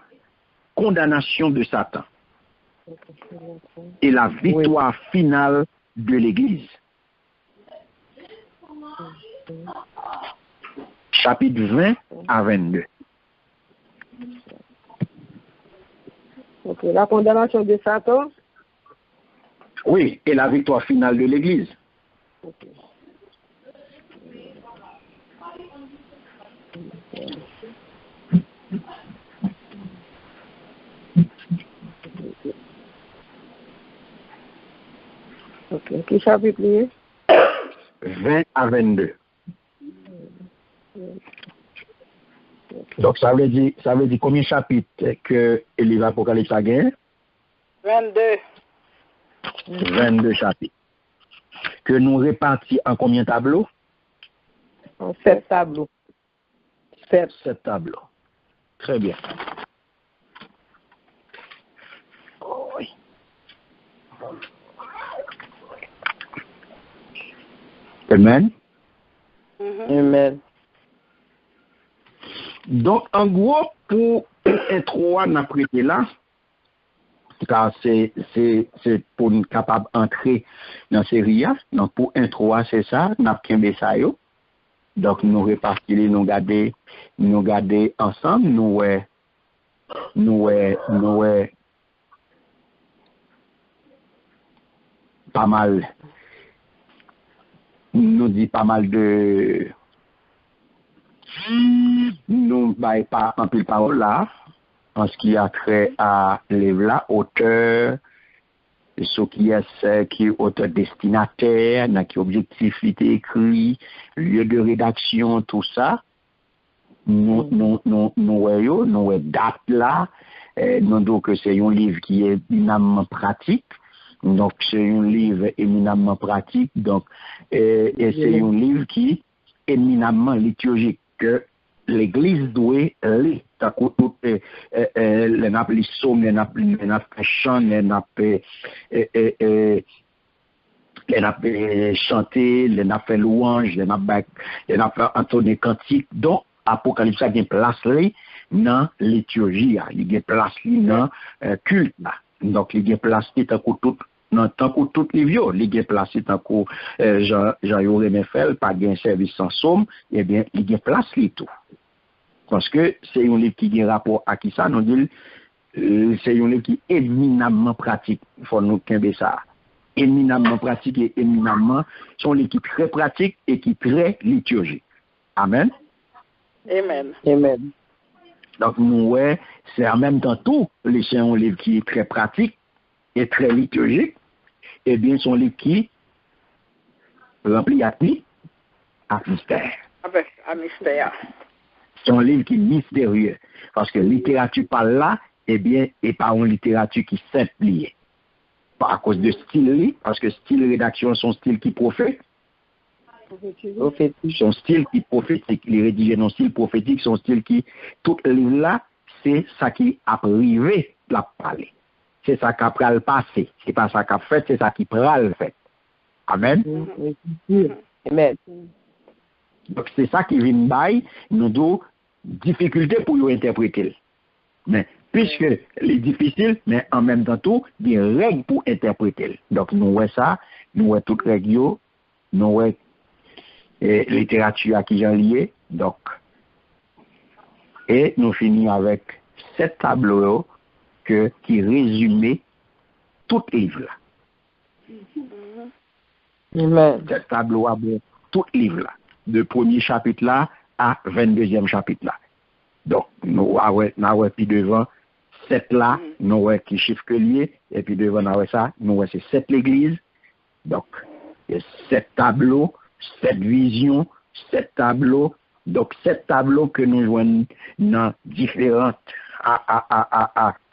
condamnation de Satan. Et la victoire finale de l'Église. Chapitre 20 à 22. Ok, la condamnation de Satan. Oui, et la victoire finale de l'Église. Okay. Ok, quel chapitre lié? 20 à 22. Donc ça veut dire combien de chapitres que le livre Apocalypse a gagné? 22. 22 chapitres. Que nous répartis en combien de tableaux? En 7 tableaux. 7 tableaux. Très bien. Oh, oui. Amen. Amen. Donc, en gros, pour intro, on a prêté là, car c'est pour nous capable d'entrer dans ces série. Donc, pour intro, c'est ça, on a pris ça. Donc, nous répartis, nous garder ensemble, nous pas mal. Nous nous dit pas mal de nous pas un peu de parole là en ce qui a trait à livre là, auteur, ce qui est auteur destinataire, qui objectif était écrit, lieu de rédaction, tout ça. Nous date là, nous donc que c'est un livre qui est éminemment pratique. Donc c'est un livre éminemment pratique, donc et c'est un livre qui est éminemment liturgique que l'Église doit lire. T'as tout les naples psaumes, les naples chants, les naples chanter, les naples louanges, les naples entonner cantique. Donc Apocalypse a une place là dans liturgie, il y a place dans culte là. Donc il y a place tant que tout les vieux, il y a place tant que Jean-Yoré Meffel pas gain service sans somme, eh bien il y a place les tout. Parce que c'est un livre qui a rapport à qui ça, nous dit, c'est un livre qui est éminemment pratique. Il faut nous qu'aimer ça. Éminemment pratique et éminemment, c'est un livre qui est très pratique et qui est très liturgique. Amen. Amen. Amen. Donc, nous, ouais, c'est en même temps tout, c'est un livre qui est très pratique et très liturgique. Et bien, c'est un livre qui remplit à mystère. Avec un mystère. C'est un livre qui est mystérieux. Parce que littérature par là, eh bien, et pas une littérature qui simple. Pas à cause de style, parce que style rédaction, son style qui prophète. Son style qui prophétique, les rédigés non style prophétique, son style qui, tout le livre là, c'est ça qui a privé la parler. C'est ça qui a pris le passé. C'est pas ça qui a fait, c'est ça qui prend le fait. Amen. Amen. Donc c'est ça qui vient bailler nous deux difficultés pour y interpréter. Mais puisque les difficiles, mais en même temps tout, des règles pour interpréter. Donc nous voyons ça, nous voyons toutes les règles, nous voyons littérature à qui j'en lié. Donc et nous finissons avec 7 tableaux qui résument tout livre là. Amen. 7 tableaux à tout livre là. De premier chapitre là à 22e chapitre là. Donc, nous avons puis devant 7 là, nous avons qui chiffre que lié, et puis devant nous avons ça, nous avons 7 l'église. Donc, il y a 7 tableaux, 7 visions, 7 tableaux. Donc, 7 tableaux que nous jouons dans différentes,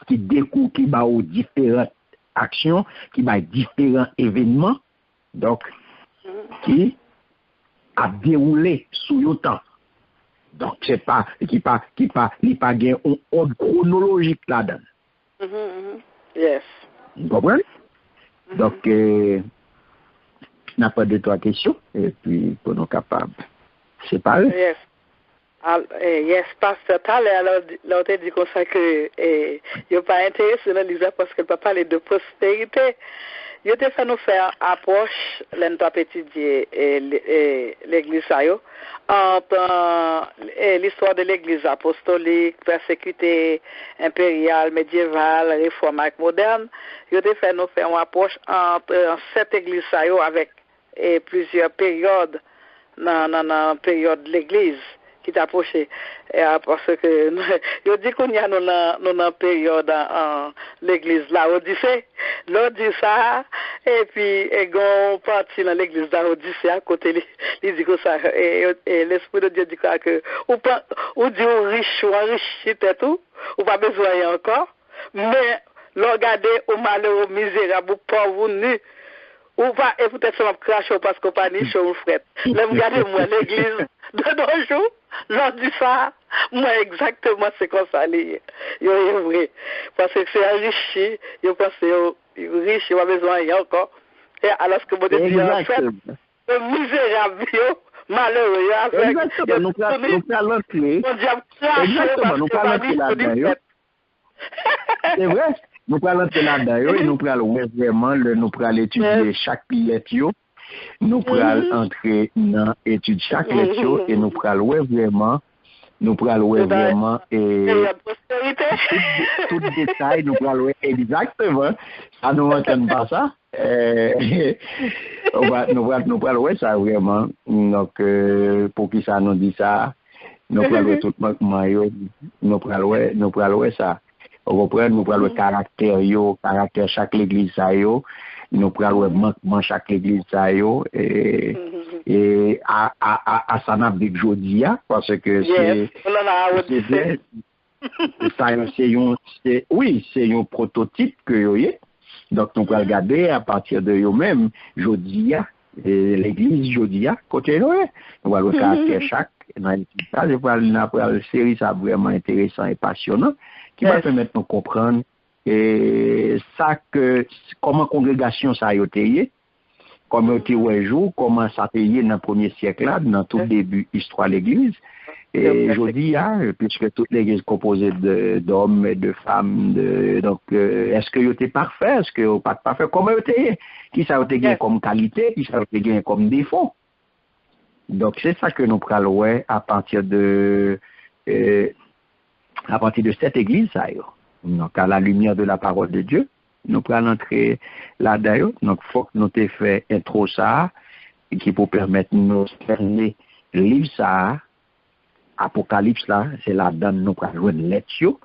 qui découlent, qui ont différentes actions, qui ont différents événements. Donc, qui a déroulé sous le temps. Donc, c'est pas, qui pas gain un ordre chronologique là-dedans. Yes. Vous comprenez? Donc, n'a pas de 3 questions, et puis, pour nous capables, c'est pas eux. Yes. Yes, pasteur, alors, on t'a dit comme ça que, il n'y a pas intéressé dans l'Isa parce qu'elle ne peut pas parler de prospérité. Il a fait nous faire approche, l'entend étudier l'église entre l'histoire de l'église apostolique, persécutée, impériale, médiévale, réforme moderne. Il a fait nous faire une approche entre cette église avec plusieurs périodes dans la période de l'église qui t'approchait parce que je dis qu'on y a dans période en l'église là Odyssée l'on dit ça et puis on parti dans l'église là Odyssée à côté il dit que ça et l'esprit de Dieu dit que ou dit riche ou enrichi tout ou pas besoin encore mais regarder au malheureux misérable ou pauvre nu ou pas et peut-être ça m'a craché parce qu'on pas ni chaud ou fret là regardez moi l'église de nos jours l'on dit ça moi exactement c'est comme ça les yo est vrai parce que c'est enrichi yo pense yo riche il a besoin y encore et alors que mon Dieu en fait le misérable yo malheureux avec exactement nous parlons clé exactement nous parlons clé là-dedans c'est vrai nous parlons de là-dedans et nous parlons vraiment nous parlons étudier chaque pièce nous parlons entrer dans l'étude chaque lecture et nous parlons vraiment et tout détail nous parlons exactement ça nous entend pas ça Nous allons ça vraiment. Donc, pour qui ça nous dit ça, nous allons tout manquement, nous allons ça. Nous allons le caractère, chaque église, nous allons manquement chaque église, et à ça n'a pas aujourd'hui, parce que c'est un prototype que vous avez. Donc, nous allons regarder à partir de eux-mêmes, jeudi, l'église jeudi, côté nous allons le caractère chaque. La série, ça vraiment intéressant et passionnant, qui va permettre de nous comprendre ça que comment congrégation ça a été, comment comment ça a été dans le premier siècle là, dans tout début histoire de l'église. Et aujourd'hui, puisque toute l'église est composée d'hommes et de femmes, donc est-ce que vous êtes parfait, est-ce que vous n'êtes pas parfait, comment vous êtes, qui ça a été comme qualité, qui ça a été comme défaut. Donc c'est ça que nous prenons à partir de cette église, ça. Donc à la lumière de la parole de Dieu, nous prenons entrer là-dedans. Donc il faut que nous ayons fait intro ça, qui peut permettre de nous fermer le livre ça. Apocalypse là, c'est là-dedans nous prenons jouer de lecture.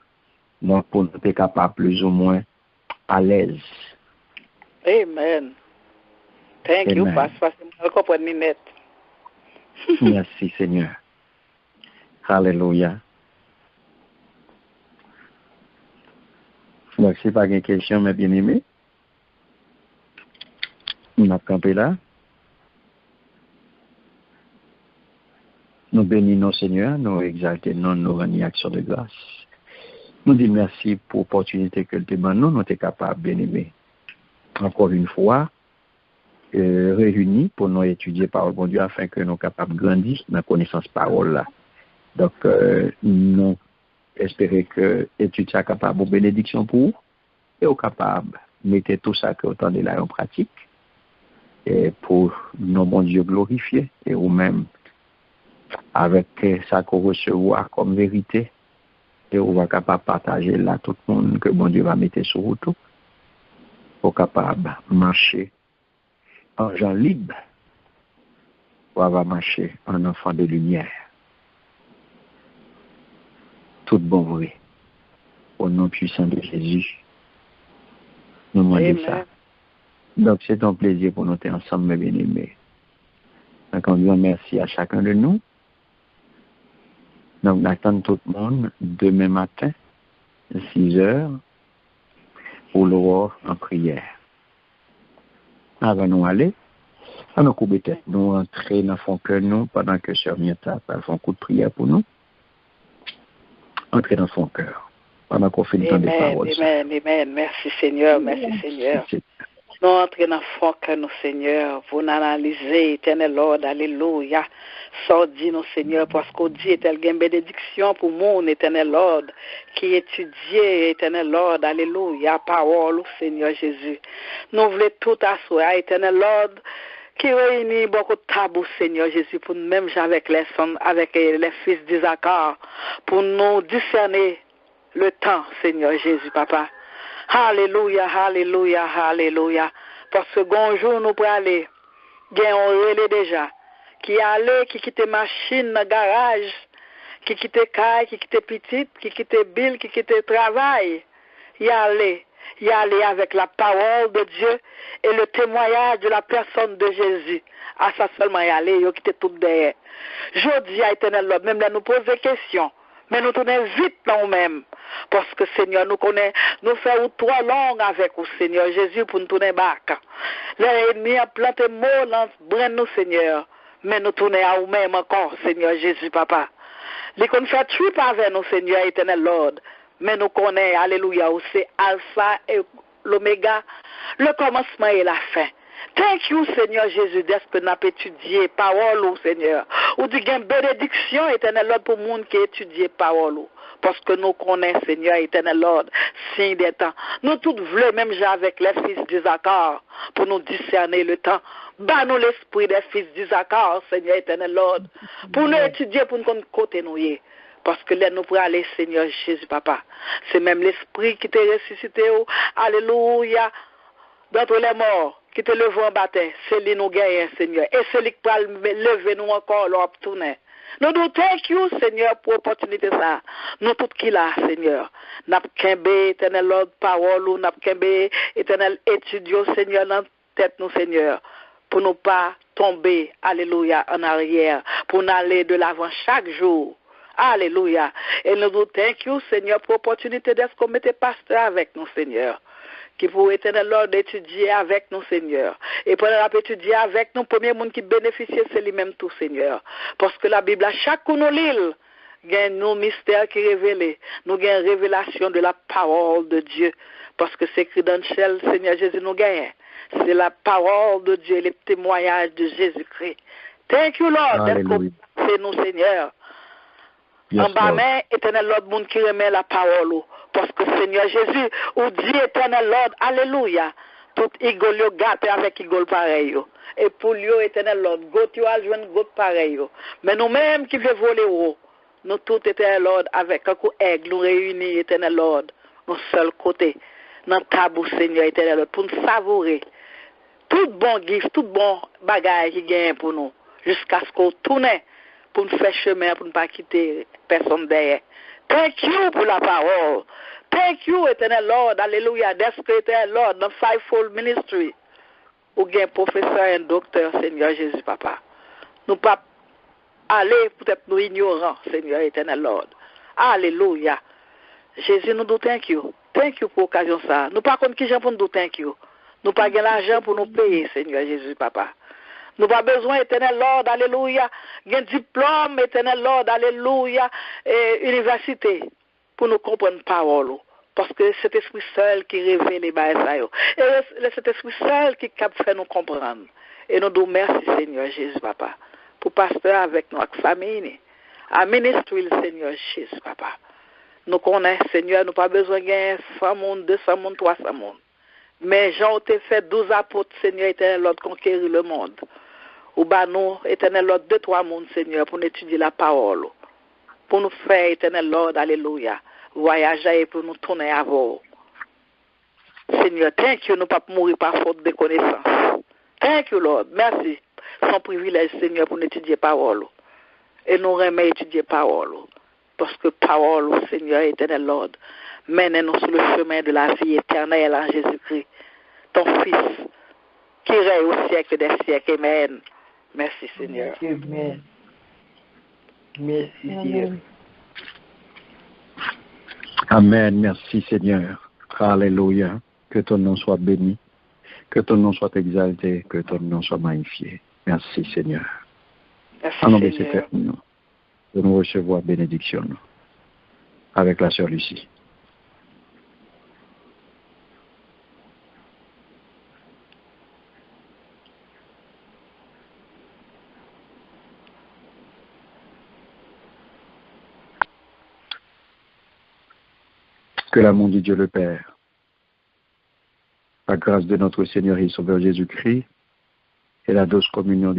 Donc pour nous être capable plus ou moins à l'aise. Amen. Thank you, Pastor. Merci Seigneur. Alléluia. Donc, c'est pas une question, mes bien-aimés. On a campé là. Nous bénissons Seigneur, nous exaltons, nous rendons action de grâce. Nous disons merci pour l'opportunité que tu donnes, nous sommes capables, bien-aimés. Encore une fois, réunis pour nous étudier parole de Dieu afin que nous soyons capables de grandir dans la connaissance parole là. Donc, nous espérons que l'étude soit capable de bénédiction pour vous et au capable de mettre tout ça que vous entendez là en pratique et pour nos bons Dieu glorifier et vous-même avec ça qu'on recevra comme vérité et on va capable de partager là tout le monde que bon Dieu va mettre sur vous tout pour capable de marcher en gens libres ou va marcher en enfant de lumière. Tout bon vrai. Au nom puissant de Jésus. Nous demandons ça. Donc, c'est un plaisir pour nous être ensemble, mes bien-aimés. Donc, on dit merci à chacun de nous. Donc, j'attends tout le monde demain matin, 6 heures, pour l'aurore en prière. Avant nous aller, à nos coups de tête, nous entrer dans le fond que nous, pendant que Sœur Mieta fait un coup de prière pour nous. Entrer dans son cœur. Pendant qu'on fait le temps des paroles. Amen. Merci Seigneur, Seigneur. Nous entrons dans le cœur, nous Seigneur, pour nous analyser, éternel Lord, alléluia. Sordi nous Seigneur, parce qu'on dit, éternel bénédiction pour mon éternel Lord, qui étudie, éternel Lord, alléluia, parole, Seigneur Jésus. Nous voulons tout asseoir, éternel Lord, qui réunit beaucoup de tabous, Seigneur Jésus, pour nous, même avec les fils d'Isaacar, pour nous discerner le temps, Seigneur Jésus, Papa. Alléluia, alléluia, alléluia. Parce que bonjour, nous pour aller, on relais déjà, qui allait, qui quitte machine dans le garage, qui quitte caille, qui quitte petite, qui quitte bill, qui quitte travail, y aller avec la parole de Dieu et le témoignage de la personne de Jésus. À ça seulement y aller, y quitter tout derrière. Je dis à éternel Lord, même là nous poser des questions, mais nous tournons vite dans nous-mêmes. Parce que Seigneur, nous connaissons, nous faisons trop long avec vous, Seigneur Jésus, pour nous tourner back. L'ennemi a planté mot dans nous, Seigneur, mais nous tournons à nous-mêmes encore, Seigneur Jésus, Papa. Les qu'on fait trip avec nous, Seigneur éternel Lord. Mais nous connaissons, alléluia, c'est Alpha et l'Oméga, le commencement et la fin. Thank you, Seigneur Jésus, d'être que nous avons étudié parole, Seigneur. Ou dit qu'il y a une bénédiction, éternel Lord, pour le monde qui étudie parole. Parce que nous connaissons, Seigneur, éternel Lord, signe des temps. Nous tous voulons, même avec les fils d'Isaacar, pour nous discerner le temps. Bas-nous l'esprit des fils d'Isaacar, Seigneur, éternel Lord, pour nous étudier, pour nous côté nous. Parce que là, nous pourrons aller, Seigneur Jésus, Papa. C'est même l'esprit qui t'a ressuscité, alléluia, d'entre les morts. qui te levons en bataille, c'est lui nous gagne, Seigneur. Et c'est lui qui va lever nous encore, l'op tourner. Nous nous thank you, Seigneur, pour l'opportunité ça. Nous tout qui là, Seigneur. N'a qu'embe, éternel Lord, parole, ou n'a qu'embe, éternel étudio, Seigneur, dans tête nous, Seigneur. Pour nous pas tomber, alléluia, en arrière. Pour nous aller de l'avant chaque jour. Alléluia. Et nous nous thank you, Seigneur, pour l'opportunité d'être comme était pasteur avec nous, Seigneur. Qui pour éternel Lord d'étudier avec nous, Seigneur. Et pendant la étudier avec nous, le premier monde qui bénéficie, c'est lui-même tout, Seigneur. Parce que la Bible, à chaque coup nous lit, il y a nos mystères qui révèlent. Nous avons une révélation de la parole de Dieu. Parce que c'est écrit dans le ciel, Seigneur Jésus nous gagne. C'est la parole de Dieu, les témoignages de Jésus-Christ. Thank you, Lord, d'être comme c'est nous, Seigneur. Yes, en bas, mais éternel Lord, monde qui remet la parole. Parce que Seigneur Jésus, ou dit éternel Lord, alléluia, tout igol yo gâte avec igol pareil. Et pour lui, éternel Lord, goût yo al joindre goût pareil. Mais nous-mêmes qui veut voler, nous tout éternel Lord, avec un coup aigle, nous réunis éternel Lord, nous seul côté, dans tabou Seigneur éternel Lord, pour nous savourer tout bon gift, tout bon bagage qui gagne pour nous, jusqu'à ce qu'on tourne pour nous faire chemin, pour ne pas quitter personne derrière. Thank you pour la parole. Thank you, Eternal Lord. Alléluia. That's Eternal Lord. Dans Fivefold Ministry. Ou bien professeur et docteur, Seigneur Jésus, Papa. Nous pas aller, peut-être nous ignorants, Seigneur Eternal Lord. Alléluia. Jésus, nous nous thank you. Thank you pour l'occasion ça. Nous pas contre qui gens pour nous thank you. Nous pas gagner l'argent pour nous payer, Seigneur Jésus, Papa. Nous pas besoin, éternel Lord, alléluia, un diplôme, éternel Lord, alléluia, et université, pour nous comprendre la parole. Parce que c'est l'esprit seul qui révèle les bails. Et c'est l'esprit seul qui fait nous comprendre. Et nous disons merci, Seigneur Jésus, Papa, pour pasteur avec nous, avec famille, à ministrer le Seigneur Jésus, Papa. Nous connaissons, Seigneur, nous pas besoin de gagner 100 monde, 200 monde, 300 monde. Mais Jean a fait 12 apôtres, Seigneur, éternel Lord, conquérir le monde. Ou bah nous, éternel Lord, 2-3 mondes, Seigneur, pour nous étudier la parole. Pour nous faire, éternel Lord, alléluia, voyager et pour nous tourner à vous. Seigneur, thank you, nous ne pas mourir par faute de connaissance. Thank you, Lord. Merci. Son privilège, Seigneur, pour nous étudier la parole. Et nous remet étudier la parole. Parce que parole, Seigneur, éternel Lord, mène-nous sur le chemin de la vie éternelle en Jésus-Christ, ton Fils, qui règne au siècle des siècles. Amen. Merci, Seigneur. Amen. Merci, Dieu. Amen. Merci, Seigneur. Alléluia. Que ton nom soit béni. Que ton nom soit exalté. Que ton nom soit magnifié. Merci, Seigneur. Merci, En nom de Seigneur. nous, de nous recevoir bénédiction avec la sœur Lucie. Que l'amour de Dieu le Père, la grâce de notre Seigneur et Sauveur Jésus-Christ et la douce communion du